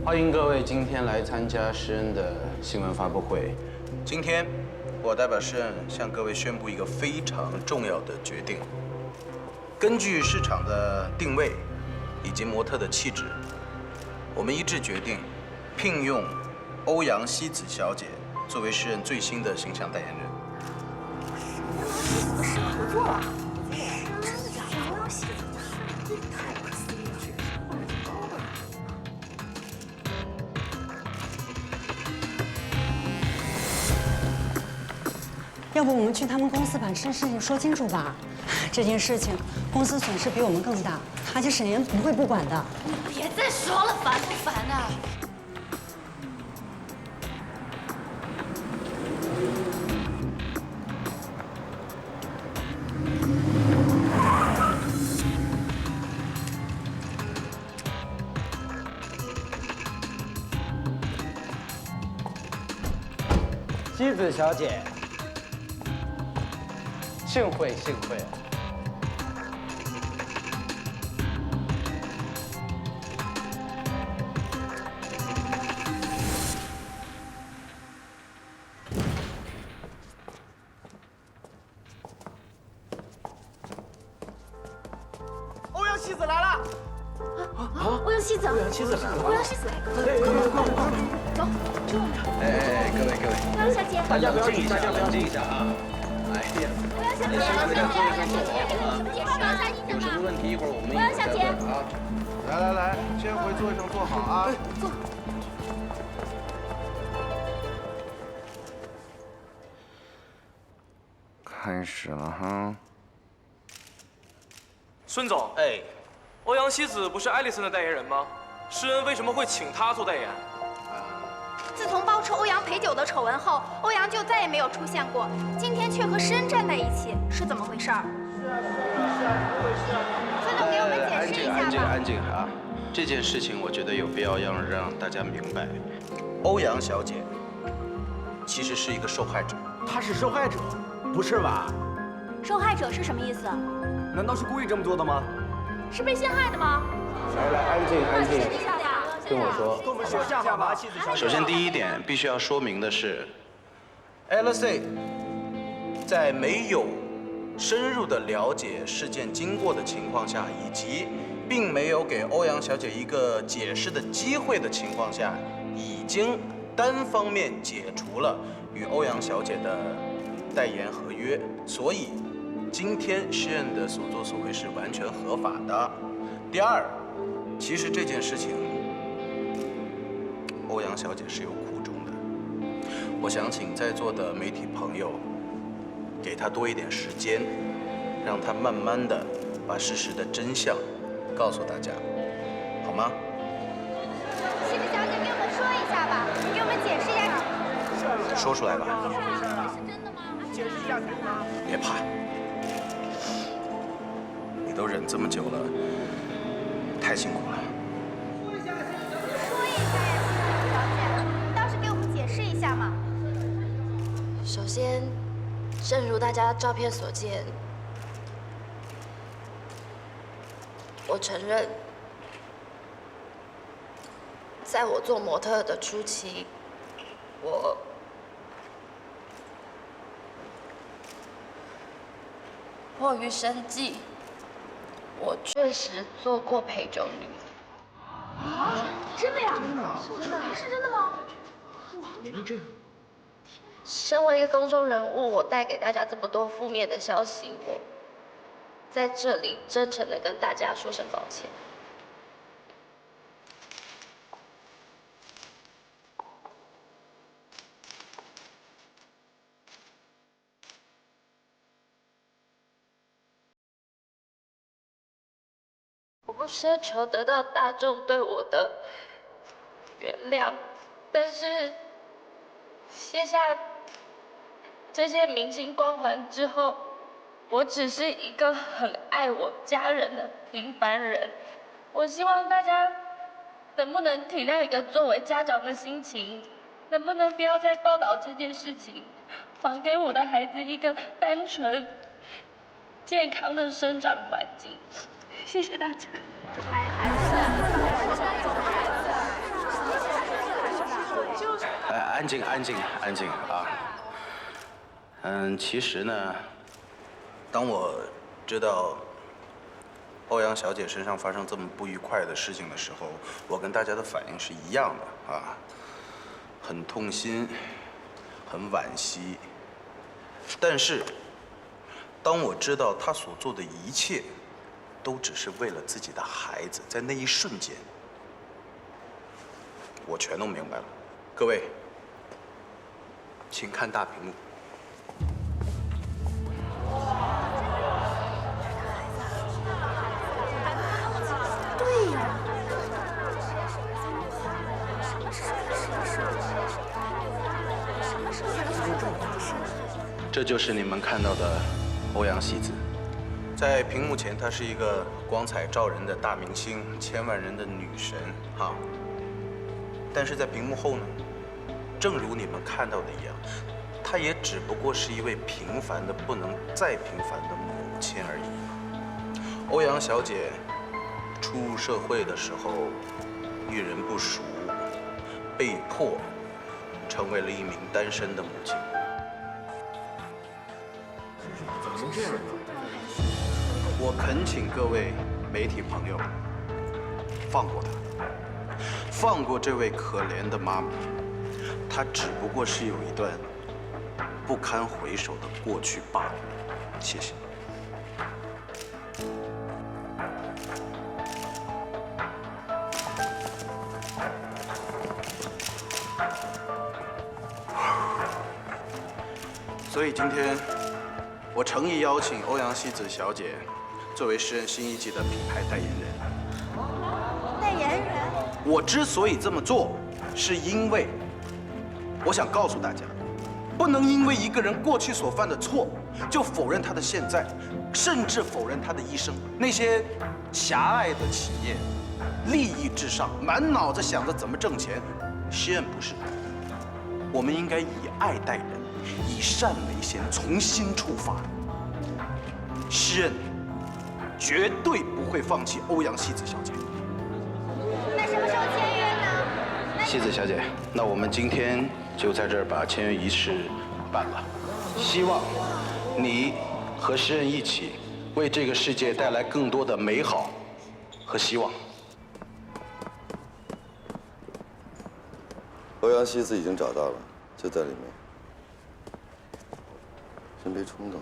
欢迎各位今天来参加施恩的新闻发布会。今天，我代表施恩向各位宣布一个非常重要的决定。根据市场的定位以及模特的气质，我们一致决定聘用欧阳希子小姐作为施恩最新的形象代言人。不是合作了？真的假的？欧阳希子，这太不可思议了！要不我们去他们公司把这件事情说清楚吧？这件事情公司损失比我们更大，而且沈岩不会不管的。你别再说了，烦不烦啊？希子小姐，幸会幸会。欧阳希子来了！欧阳希子，欧阳希子来了！欧阳希子，快，走，去我们。哎，各位，欧阳小姐，大家冷静一下，冷静一下啊！哎呀，先为大家做一声做好啊！有什么问题一会儿我们一起再问啊！来，先回座位上坐好啊！坐。开始了哈。孙总，哎，欧阳希子不是艾丽森的代言人吗？施恩为什么会请她做代言？自从爆出欧阳陪酒的丑闻后，欧阳就再也没有出现过，今天却和施恩站在一起，是怎么回事儿？孙总给我们解释一下吧。安静啊！这件事情我觉得有必要让大家明白，欧阳小姐其实是一个受害者。她是受害者，不是吧？受害者是什么意思？难道是故意这么做的吗？是被陷害的吗？来，安静，跟我说。跟我们说一下吧，妻子小姐。首先，第一点必须要说明的是 ，LC 在没有深入的了解事件经过的情况下，以及并没有给欧阳小姐一个解释的机会的情况下，已经单方面解除了与欧阳小姐的代言合约，所以今天施恩的所作所为是完全合法的。第二，其实这件事情，欧阳小姐是有苦衷的。我想请在座的媒体朋友，给她多一点时间，让她慢慢的把事实的真相告诉大家，好吗？希子小姐给我们说一下吧，给我们解释一下。说出来吧。是真的吗？解释一下行吗？别怕，你都忍这么久了，太辛苦了。说一下呀，希子小姐，你倒是给我们解释一下嘛。首先，正如大家照片所见，我承认，在我做模特的初期，我迫于生计，我确实做过陪酒女。啊，真的呀？真的？是真的吗？身为一个公众人物，我带给大家这么多负面的消息，我在这里真诚的跟大家说声抱歉。我不奢求得到大众对我的原谅，但是卸下这些明星光环之后，我只是一个很爱我家人的平凡人。我希望大家能不能体谅一个作为家长的心情，能不能不要再报道这件事情，还给我的孩子一个单纯、健康的生长环境。谢谢大家。安静，安静，安静啊！其实呢，当我知道欧阳小姐身上发生这么不愉快的事情的时候，我跟大家的反应是一样的啊，很痛心，很惋惜。但是，当我知道她所做的一切，都只是为了自己的孩子，在那一瞬间，我全都明白了。各位，请看大屏幕。对呀。这就是你们看到的欧阳希子。在屏幕前，她是一个光彩照人的大明星，千万人的女神哈。但是在屏幕后呢，正如你们看到的一样，她也只不过是一位平凡的不能再平凡的母亲而已。欧阳小姐初社会的时候遇人不淑，被迫成为了一名单身的母亲。怎么能这样呢？我恳请各位媒体朋友放过她，放过这位可怜的妈妈。她只不过是有一段不堪回首的过去罢了。谢谢。所以今天，我诚意邀请欧阳希子小姐作为诗人新一季的品牌代言人。代言人？我之所以这么做，是因为我想告诉大家，不能因为一个人过去所犯的错，就否认他的现在，甚至否认他的一生。那些狭隘的企业，利益至上，满脑子想着怎么挣钱，西恩不是。我们应该以爱待人，以善为先，从心出发。西恩绝对不会放弃欧阳希子小姐。那什么时候签约呢？希子小姐，那我们今天就在这儿把签约仪式办了。希望你和诗人一起，为这个世界带来更多的美好和希望。欧阳希子已经找到了，就在里面。先别冲动，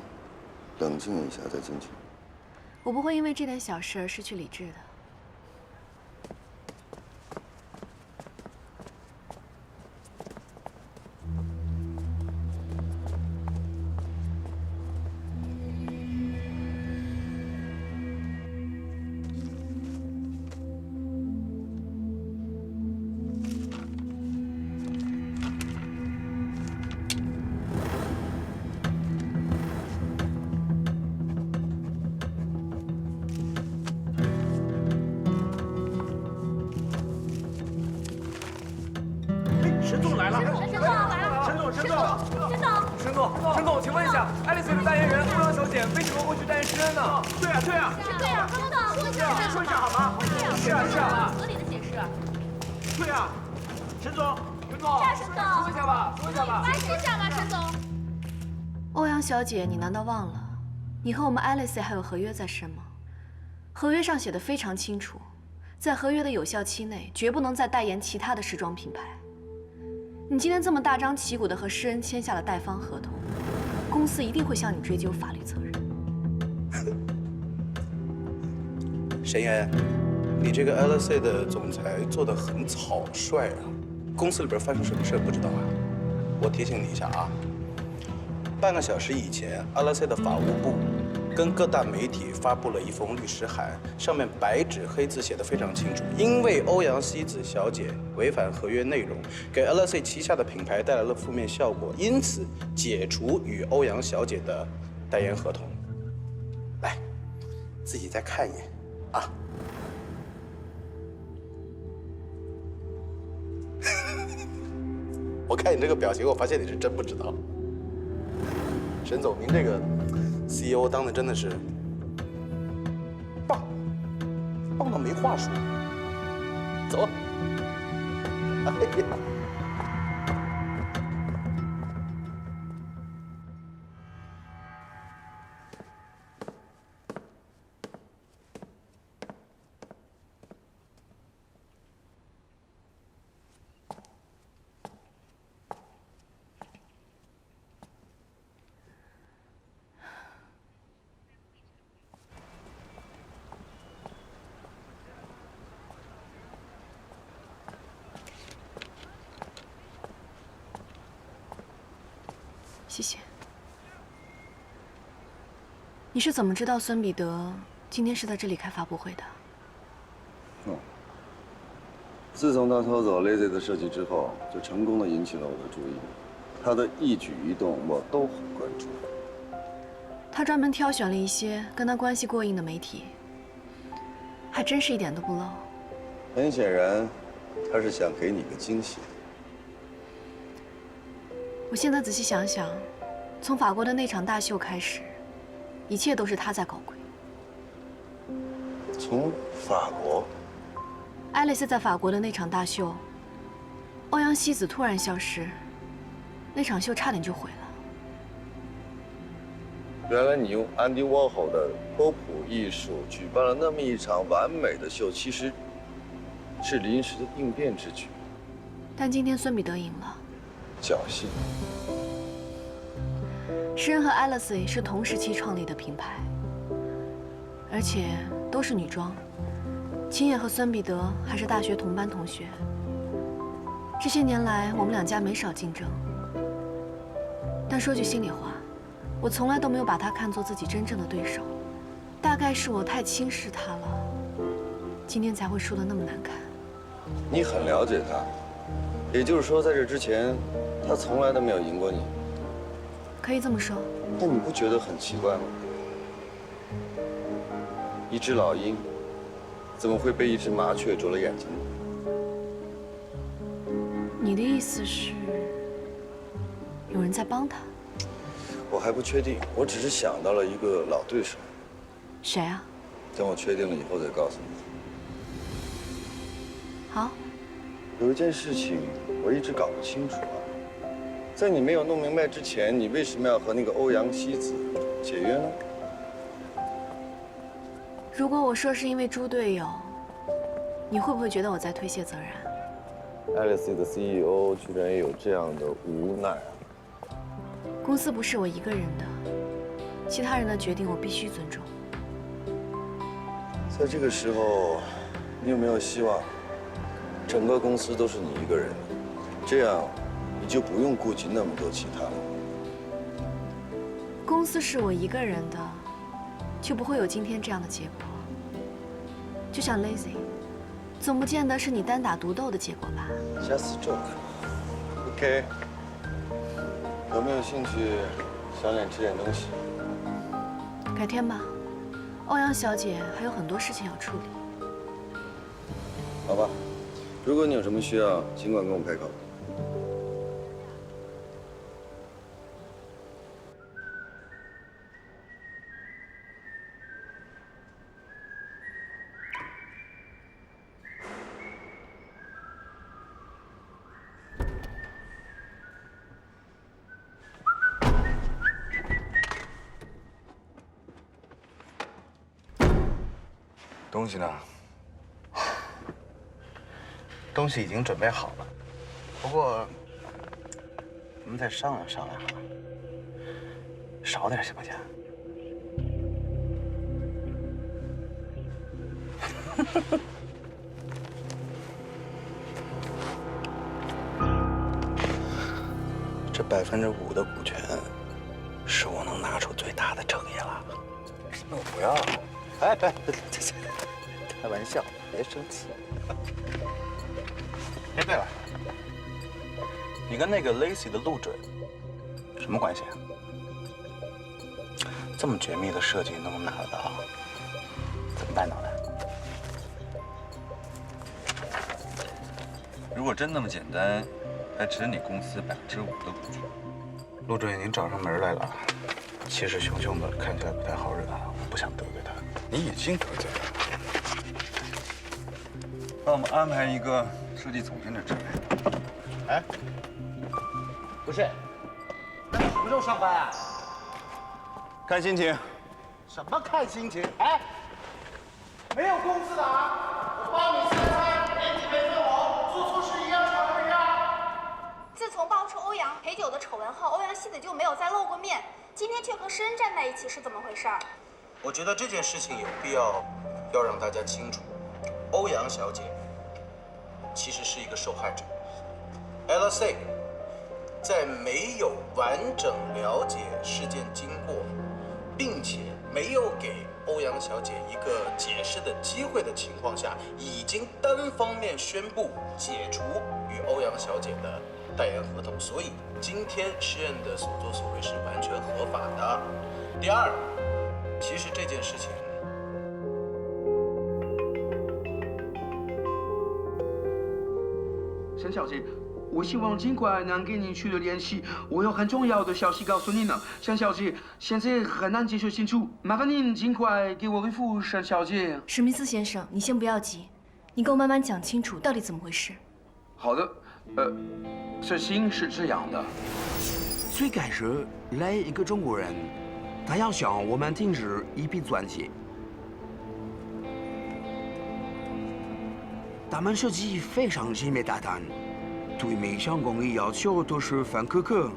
冷静一下再进去。我不会因为这点小事而失去理智的。沈总来了！沈总，请问一下，Alice的代言人欧阳小姐为什么会去代言诗恩呢？对啊，对啊，说一下，说一下好吗？是啊，合理的解释。对啊，沈总，沈总，说一下吧，说一下吧，沈总。欧阳小姐，你难道忘了，你和我们 Alice 还有合约在身吗？合约上写的非常清楚，在合约的有效期内，绝不能再代言其他的时装品牌。你今天这么大张旗鼓的和诗恩签下了代方合同，公司一定会向你追究法律责任。沈岩，你这个 LC 的总裁做得很草率啊！公司里边发生什么事不知道啊？我提醒你一下啊，半个小时以前 ，LC 的法务部跟各大媒体发布了一封律师函，上面白纸黑字写得非常清楚，因为欧阳希子小姐违反合约内容，给 LC 旗下的品牌带来了负面效果，因此解除与欧阳小姐的代言合同。来，自己再看一眼啊。我看你这个表情，我发现你是真不知道。沈总，您这个 CEO 当的真的是棒，棒到没话说。走，哎呀，谢谢。你是怎么知道孙彼得今天是在这里开发布会的？自从他偷走 Lazy 的设计之后，就成功的引起了我的注意。他的一举一动我都很关注。他专门挑选了一些跟他关系过硬的媒体，还真是一点都不漏。很显然，他是想给你个惊喜。我现在仔细想想，从法国的那场大秀开始，一切都是他在搞鬼。从法国，爱丽丝在法国的那场大秀，欧阳希子突然消失，那场秀差点就毁了。原来你用安迪沃霍的波普艺术举办了那么一场完美的秀，其实是临时的应变之举。但今天孙彼得赢了。侥幸。诗人和 Alice 是同时期创立的品牌，而且都是女装。秦野和孙彼得还是大学同班同学。这些年来，我们两家没少竞争。但说句心里话，我从来都没有把他看作自己真正的对手。大概是我太轻视他了，今天才会输得那么难看。你很了解他，也就是说，在这之前，他从来都没有赢过你。可以这么说。那你不觉得很奇怪吗？一只老鹰，怎么会被一只麻雀啄了眼睛呢？你的意思是，有人在帮他？我还不确定，我只是想到了一个老对手。谁啊？等我确定了以后再告诉你。好。有一件事情我一直搞不清楚啊，在你没有弄明白之前，你为什么要和那个欧阳希子解约呢？如果我说是因为猪队友，你会不会觉得我在推卸责任？Alice 的 CEO 居然也有这样的无奈啊！公司不是我一个人的，其他人的决定我必须尊重。在这个时候，你有没有希望整个公司都是你一个人？这样你就不用顾及那么多其他了。公司是我一个人的，就不会有今天这样的结果。就像 Lazy， 总不见得是你单打独斗的结果吧 ？Just joke。OK。有没有兴趣赏脸吃点东西？改天吧，欧阳小姐还有很多事情要处理。好吧，如果你有什么需要，尽管跟我开口。东西呢？东西已经准备好了，不过我们再商量商量啊，少点行不行？这5%的股权，是我能拿出最大的诚意了。那我不要。哎，对，开玩笑，别生气。哎，对了，你跟那个 Lacy 的陆准什么关系啊？这么绝密的设计能拿得到，怎么办到的？如果真那么简单，还值你公司5%的股权。陆准已经找上门来了，气势汹汹的，看起来不太好惹，我不想得罪他。你已经得罪了。帮我们安排一个设计总监的职位。哎，不是，那你什么时候上班啊？看心情。什么看心情？哎，没有工资的啊！我帮你3餐，连几杯分我，做错事一样偿还呀。自从爆出欧阳陪酒的丑闻后，欧阳希子就没有再露过面，今天却和诗恩站在一起，是怎么回事？我觉得这件事情有必要让大家清楚，欧阳小姐其实是一个受害者。LSA 在没有完整了解事件经过，并且没有给欧阳小姐一个解释的机会的情况下，已经单方面宣布解除与欧阳小姐的代言合同，所以今天诗燕的所作所为是完全合法的。第二，其实这件事情，沈小姐，我希望尽快能跟您取得联系，我有很重要的消息告诉您呢。沈小姐，现在很难解释清楚，麻烦您尽快给我回复，沈小姐。史密斯先生，你先不要急，你跟我慢慢讲清楚到底怎么回事。好的，事情是这样的，最开始来一个中国人，他要向我们定制一批钻戒，他们设计非常精美大胆。对每项工艺要求都是很苛刻，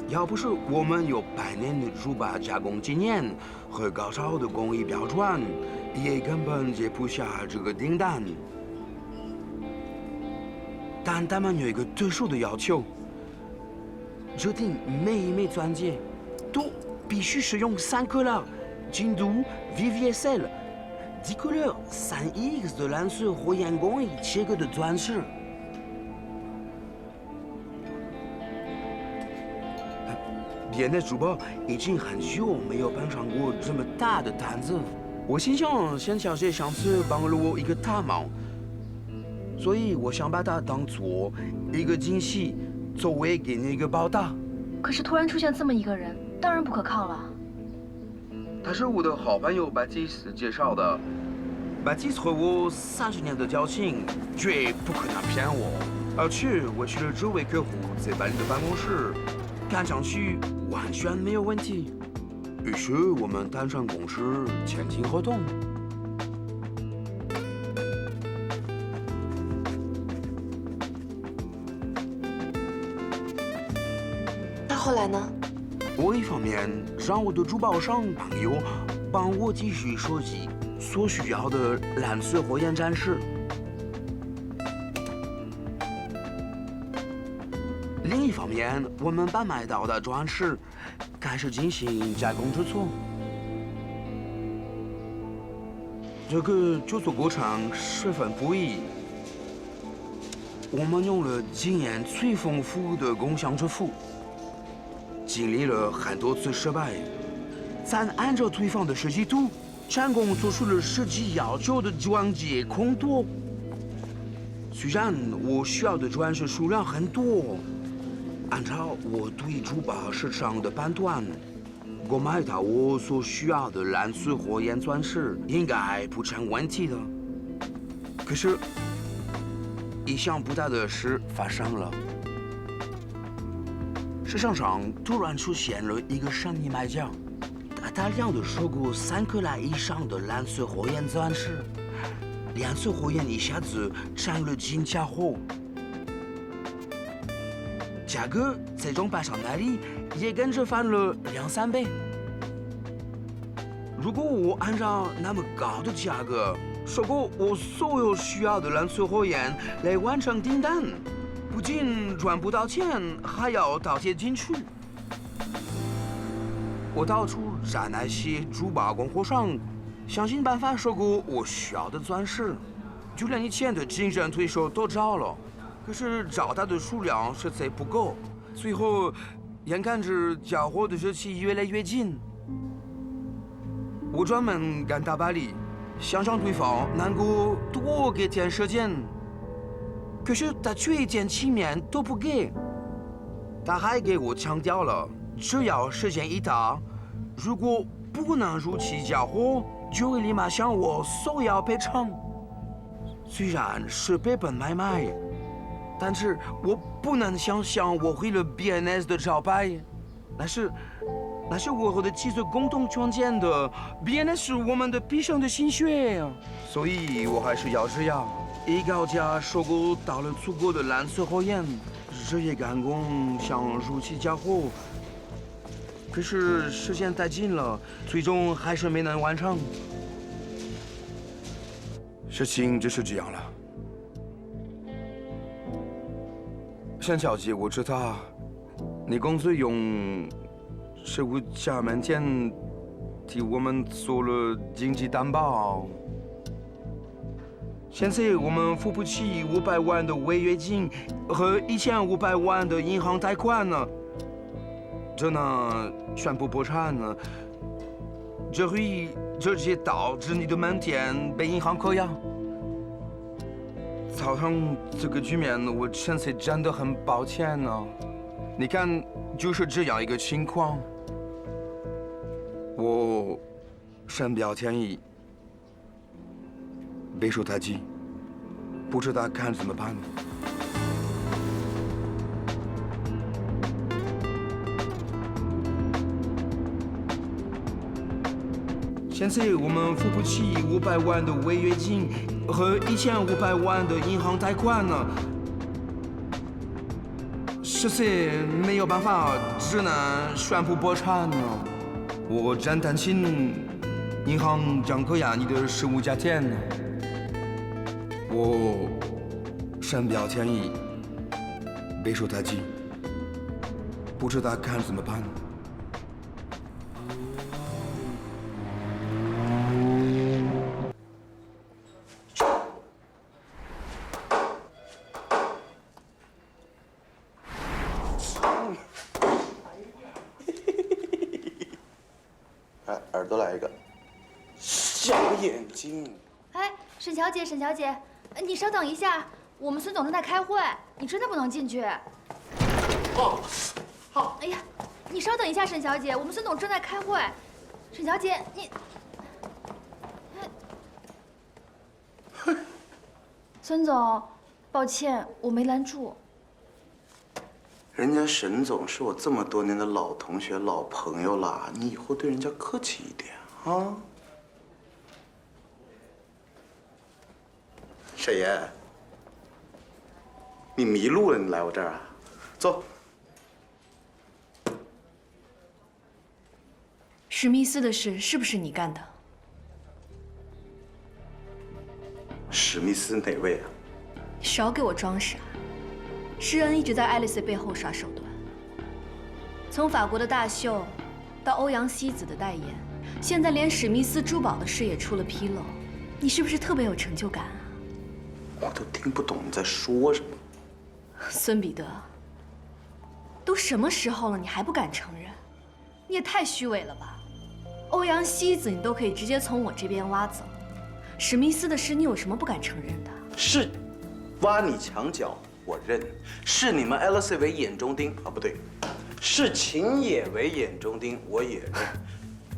要不是我们有100年的珠宝加工经验和高超的工艺标准，也根本接不下这个订单。但他们有一个特殊的要求，指定每一枚钻戒都必须使用3克拉精度 VVSL 10 couleurs 3X 的蓝色火焰工艺切割的钻石。BNS 珠宝已经很久没有搬上过这么大的摊子，我心想沈小姐上次帮了我一个大忙，所以我想把它当做一个惊喜，作为给你一个报答。可是突然出现这么一个人，当然不可靠了。他是我的好朋友巴基斯介绍的，巴基斯和我30年的交情，绝不可能骗我。而且我去了这位客户在巴黎的办公室，看上去完全没有问题。于是我们谈成共识，签订合同。那后来呢？我一方面让我的珠宝商朋友帮我继续收集所需要的蓝色火焰钻石，另一方面，我们把买到的钻石开始进行加工制作。这个制作过程十分不易，我们用了经验最丰富的工匠之父，经历了很多次失败，才按照对方的设计图，成功做出了设计要求的钻戒空垛。虽然我需要的钻石数量很多，按照我对珠宝市场的判断，购买到我所需要的蓝色火焰钻石应该不成问题的。可是，意想不到的事发生了。市场上突然出现了一个神秘买家，他大量的收购3克拉以上的蓝色火焰钻石，蓝色火焰一下子成了金价货，价格在中盘商那里也跟着翻了2、3倍。如果我按照那么高的价格收购我所有需要的蓝色火焰来完成订单，不仅赚不到钱，还要倒贴进去。我到处找那些珠宝供货商，想尽办法收购我需要的钻石，就连以前的竞争对手都找了，可是找到的数量实在不够。最后，眼看着交货的日期越来越近，我专门赶到巴黎，想让对方能够多给点时间。可是他却一点情面都不给，他还给我强调了，只要时间一到，如果不能如期交货，就会立马向我索要赔偿。虽然是赔本买卖，但是我不能想象我毁了 BNS 的招牌，那是我和的妻子共同创建的 BNS 是我们的毕生的心血，所以我还是咬着牙。以高价收购到了足够的蓝色火焰，日夜赶工，想如期交货。可是时间太紧了，最终还是没能完成。事情就是这样了。沈小姐，我知道你公司用税务下面件替我们做了经济担保。现在我们付不起500万的违约金和1500万的银行贷款了，这呢宣布破产了，这会直接导致你的门店被银行扣押。造成这个局面，我现在真的很抱歉呢。你看，就是这样一个情况，我深表歉意。备受打击，不知道该怎么办。现在我们付不起500万的违约金和1500万的银行贷款了，实在没有办法，只能宣布破产了。我真担心银行将扣押你的实物家电呢。我深表歉意，备受打击，不知道该怎么办。哎，耳朵来一个，小眼睛。哎，沈小姐，沈小姐，你稍等一下，我们孙总正在开会，你真的不能进去。哦，好。哎呀，你稍等一下，沈小姐，我们孙总正在开会。沈小姐，你，孙总，抱歉，我没拦住。人家沈总是我这么多年的老同学、老朋友了，你以后对人家客气一点啊。沈岩，你迷路了，你来我这儿啊？走。史密斯的事是不是你干的？史密斯哪位啊？少给我装傻！施恩一直在爱丽丝背后耍手段，从法国的大秀，到欧阳希子的代言，现在连史密斯珠宝的事也出了纰漏，你是不是特别有成就感啊？我都听不懂你在说什么。孙彼得，都什么时候了，你还不敢承认？你也太虚伪了吧！欧阳希子你都可以直接从我这边挖走，史密斯的事你有什么不敢承认的？是，挖你墙角我认，是你们 LC 为眼中钉啊，不对，是秦野为眼中钉我也认，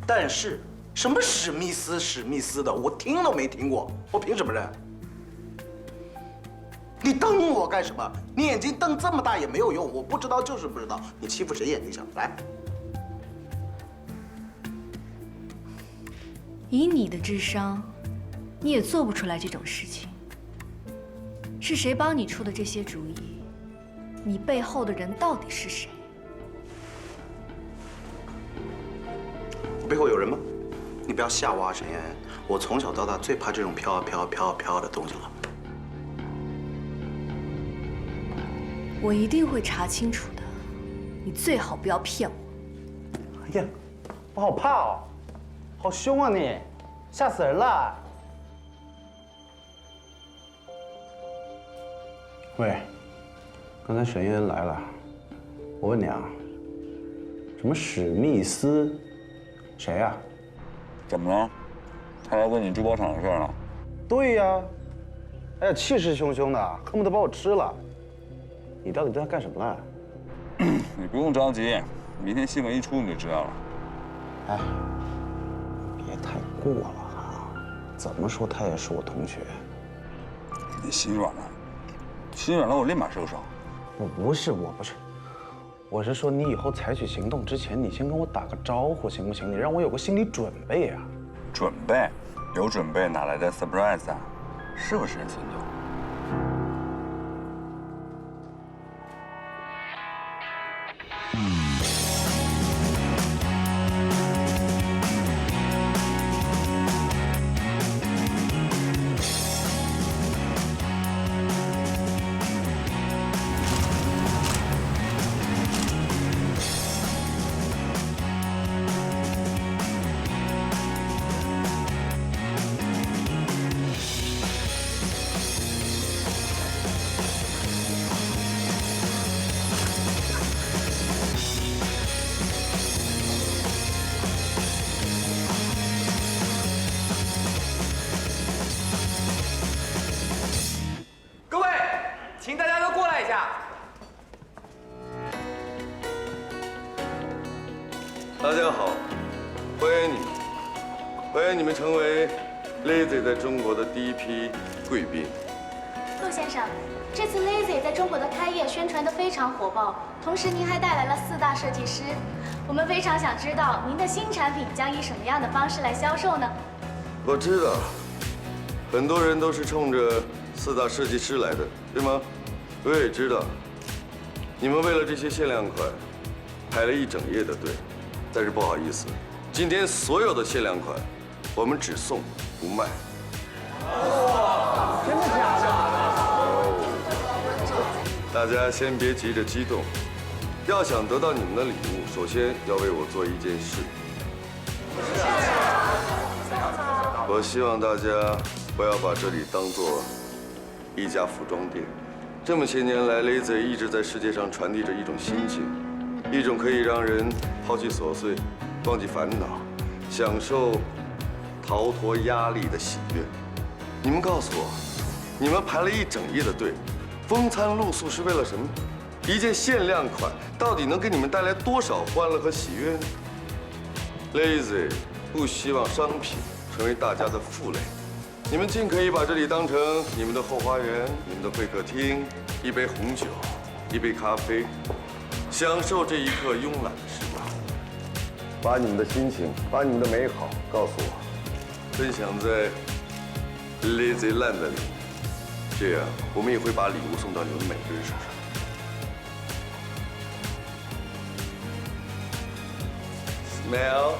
但是什么史密斯的，我听都没听过，我凭什么认？你瞪我干什么？你眼睛瞪这么大也没有用，我不知道就是不知道，你欺负谁眼睛小？来。以你的智商，你也做不出来这种事情。是谁帮你出的这些主意？你背后的人到底是谁？我背后有人吗？你不要瞎挖，沈岩。我从小到大最怕这种飘啊飘的东西了。我一定会查清楚的。你最好不要骗我。哎呀，我好怕哦，好凶啊你，吓死人了！喂，刚才沈岩来了，我问你啊，什么史密斯？谁呀？怎么了？他来问你珠宝厂的事了？对呀，哎呀，气势汹汹的，恨不得把我吃了。你到底对他干什么了？你不用着急，明天新闻一出你就知道了。哎，别太过了哈，怎么说他也是我同学。你心软了，心软了我立马收手。我不是，我是说你以后采取行动之前，你先跟我打个招呼行不行？你让我有个心理准备啊。准备？有准备哪来的 surprise 啊？是不是，孙总？迎你们，欢迎你们成为 Lazy 在中国的第一批贵宾。陆先生，这次 Lazy 在中国的开业宣传得非常火爆，同时您还带来了4大设计师。我们非常想知道您的新产品将以什么样的方式来销售呢？我知道，很多人都是冲着4大设计师来的，对吗？我也知道，你们为了这些限量款排了1整夜的队，但是不好意思，今天所有的限量款我们只送不卖。哇，真的假的？大家先别急着激动，要想得到你们的礼物，首先要为我做一件事。我希望大家不要把这里当做一家服装店。这么些年来 ，Lazy 一直在世界上传递着一种心情，一种可以让人抛弃琐碎、忘记烦恼、享受逃脱压力的喜悦。你们告诉我，你们排了1整夜的队，风餐露宿是为了什么？一件限量款到底能给你们带来多少欢乐和喜悦呢 ？Lazy 不希望商品成为大家的负累，你们尽可以把这里当成你们的后花园、你们的会客厅，一杯红酒，一杯咖啡，享受这一刻慵懒的时光。把你们的心情，把你们的美好告诉我，分享在 Lazy Land 里，这样我们也会把礼物送到你们每个人手上。Smell。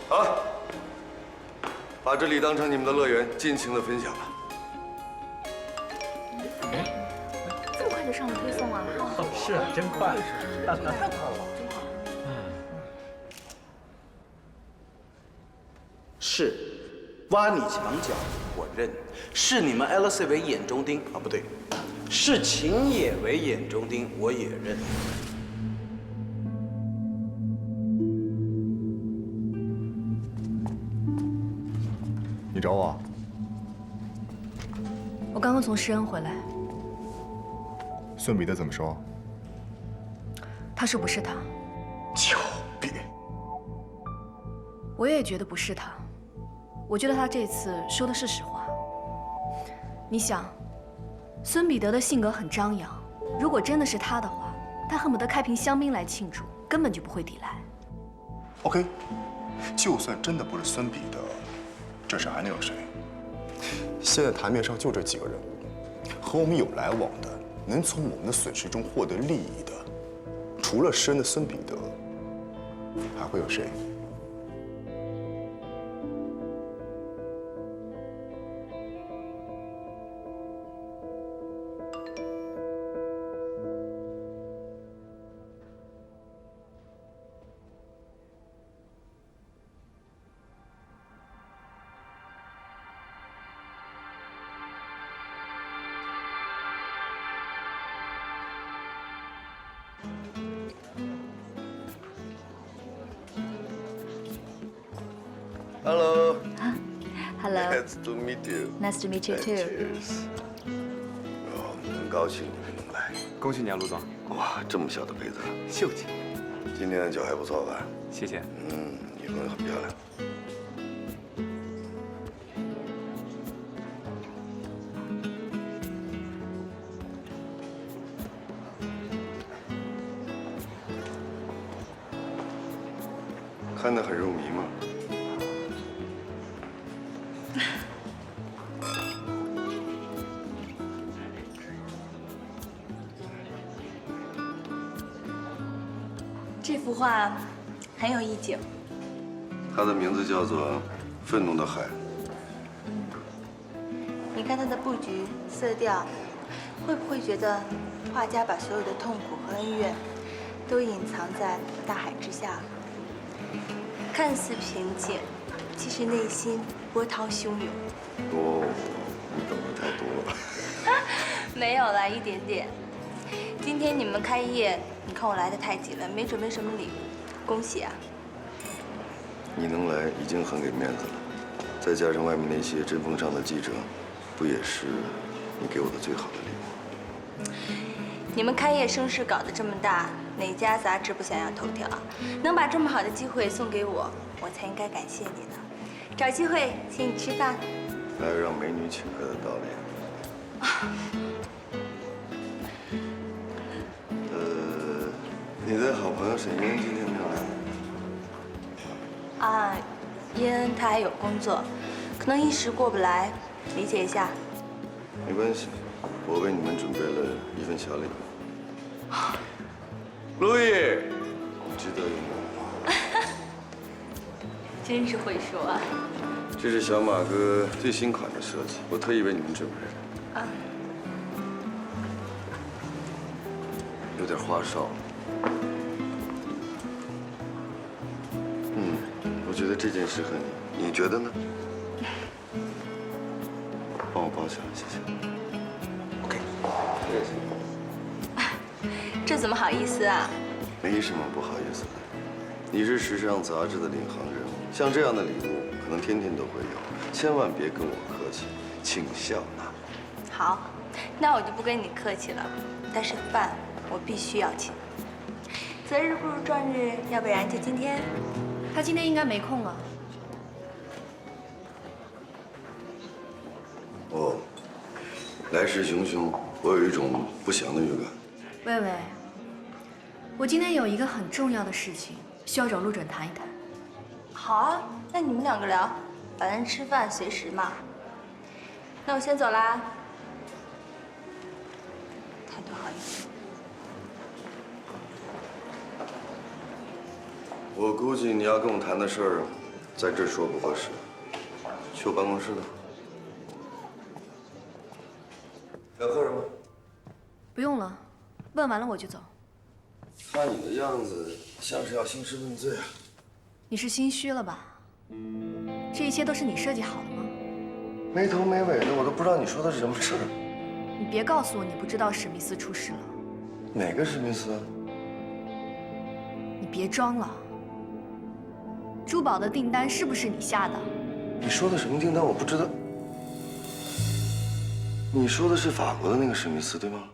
好了，把这里当成你们的乐园，尽情的分享吧。这么快就上了推送啊？是啊，真快。太快了。是，挖你墙角，我认；视你们 LC 为眼中钉啊，不对，视秦野为眼中钉，我也认。你找我？我刚刚从施恩回来，孙彼得怎么说？他说不是他。狡辩！我也觉得不是他，我觉得他这次说的是实话。你想，孙彼得的性格很张扬，如果真的是他的话，他恨不得开瓶香槟来庆祝，根本就不会抵赖。OK， 就算真的不是孙彼得，这事还能有谁？现在台面上就这几个人，和我们有来往的，能从我们的损失中获得利益的，除了施恩的孙彼得，还会有谁？Hello. Hello. Nice to meet you. Nice to meet you too. Cheers. 很高兴你们能来。恭喜你啊，陆总。哇，这么小的杯子，秀气。今天的酒还不错吧？谢谢。你喝得很漂亮。看得很入迷吗？这幅画很有意境。它的名字叫做《愤怒的海》。你看它的布局、色调，会不会觉得画家把所有的痛苦和恩怨都隐藏在大海之下了？看似平静，其实内心波涛汹涌。哦，你懂得太多了。没有啦，一点点。今天你们开业，你看我来的太急了，没准备什么礼物，恭喜啊！你能来已经很给面子了，再加上外面那些针锋上的记者，不也是你给我的最好的礼物？你们开业声势搞得这么大，哪家杂志不想要头条？能把这么好的机会送给我，我才应该感谢你呢。找机会请你吃饭。还有让美女请客的道理。你的好朋友沈嫣今天没有来。啊，伊恩他还有工作，可能一时过不来，理解一下。没关系，我为你们准备了一份小礼物。路易，值得拥有。真是会说啊。这是小马哥最新款的设计，我特意为你们准备的。啊。有点花哨。我觉得这件适合你，你觉得呢？帮我包起来，谢谢。OK。这怎么好意思啊？没什么不好意思的。你是时尚杂志的领航人物，像这样的礼物可能天天都会有，千万别跟我客气，请笑纳。好，那我就不跟你客气了。但是饭我必须要请。择日不如撞日，要不然就今天。他今天应该没空了。哦，来势汹汹，我有一种不祥的预感。薇薇，我今天有一个很重要的事情，需要找陆准谈一谈。好啊，那你们两个聊，反正吃饭随时嘛。那我先走啦。态度好一点。我估计你要跟我谈的事儿，在这儿说不合适，去我办公室的。要喝什么？不用了，问完了我就走。看你的样子，像是要兴师问罪啊。你是心虚了吧？这一切都是你设计好的吗？没头没尾的，我都不知道你说的是什么事儿。你别告诉我你不知道史密斯出事了。哪个史密斯啊？你别装了。珠宝的订单是不是你下的？你说的什么订单？我不知道。你说的是法国的那个史密斯，对吗？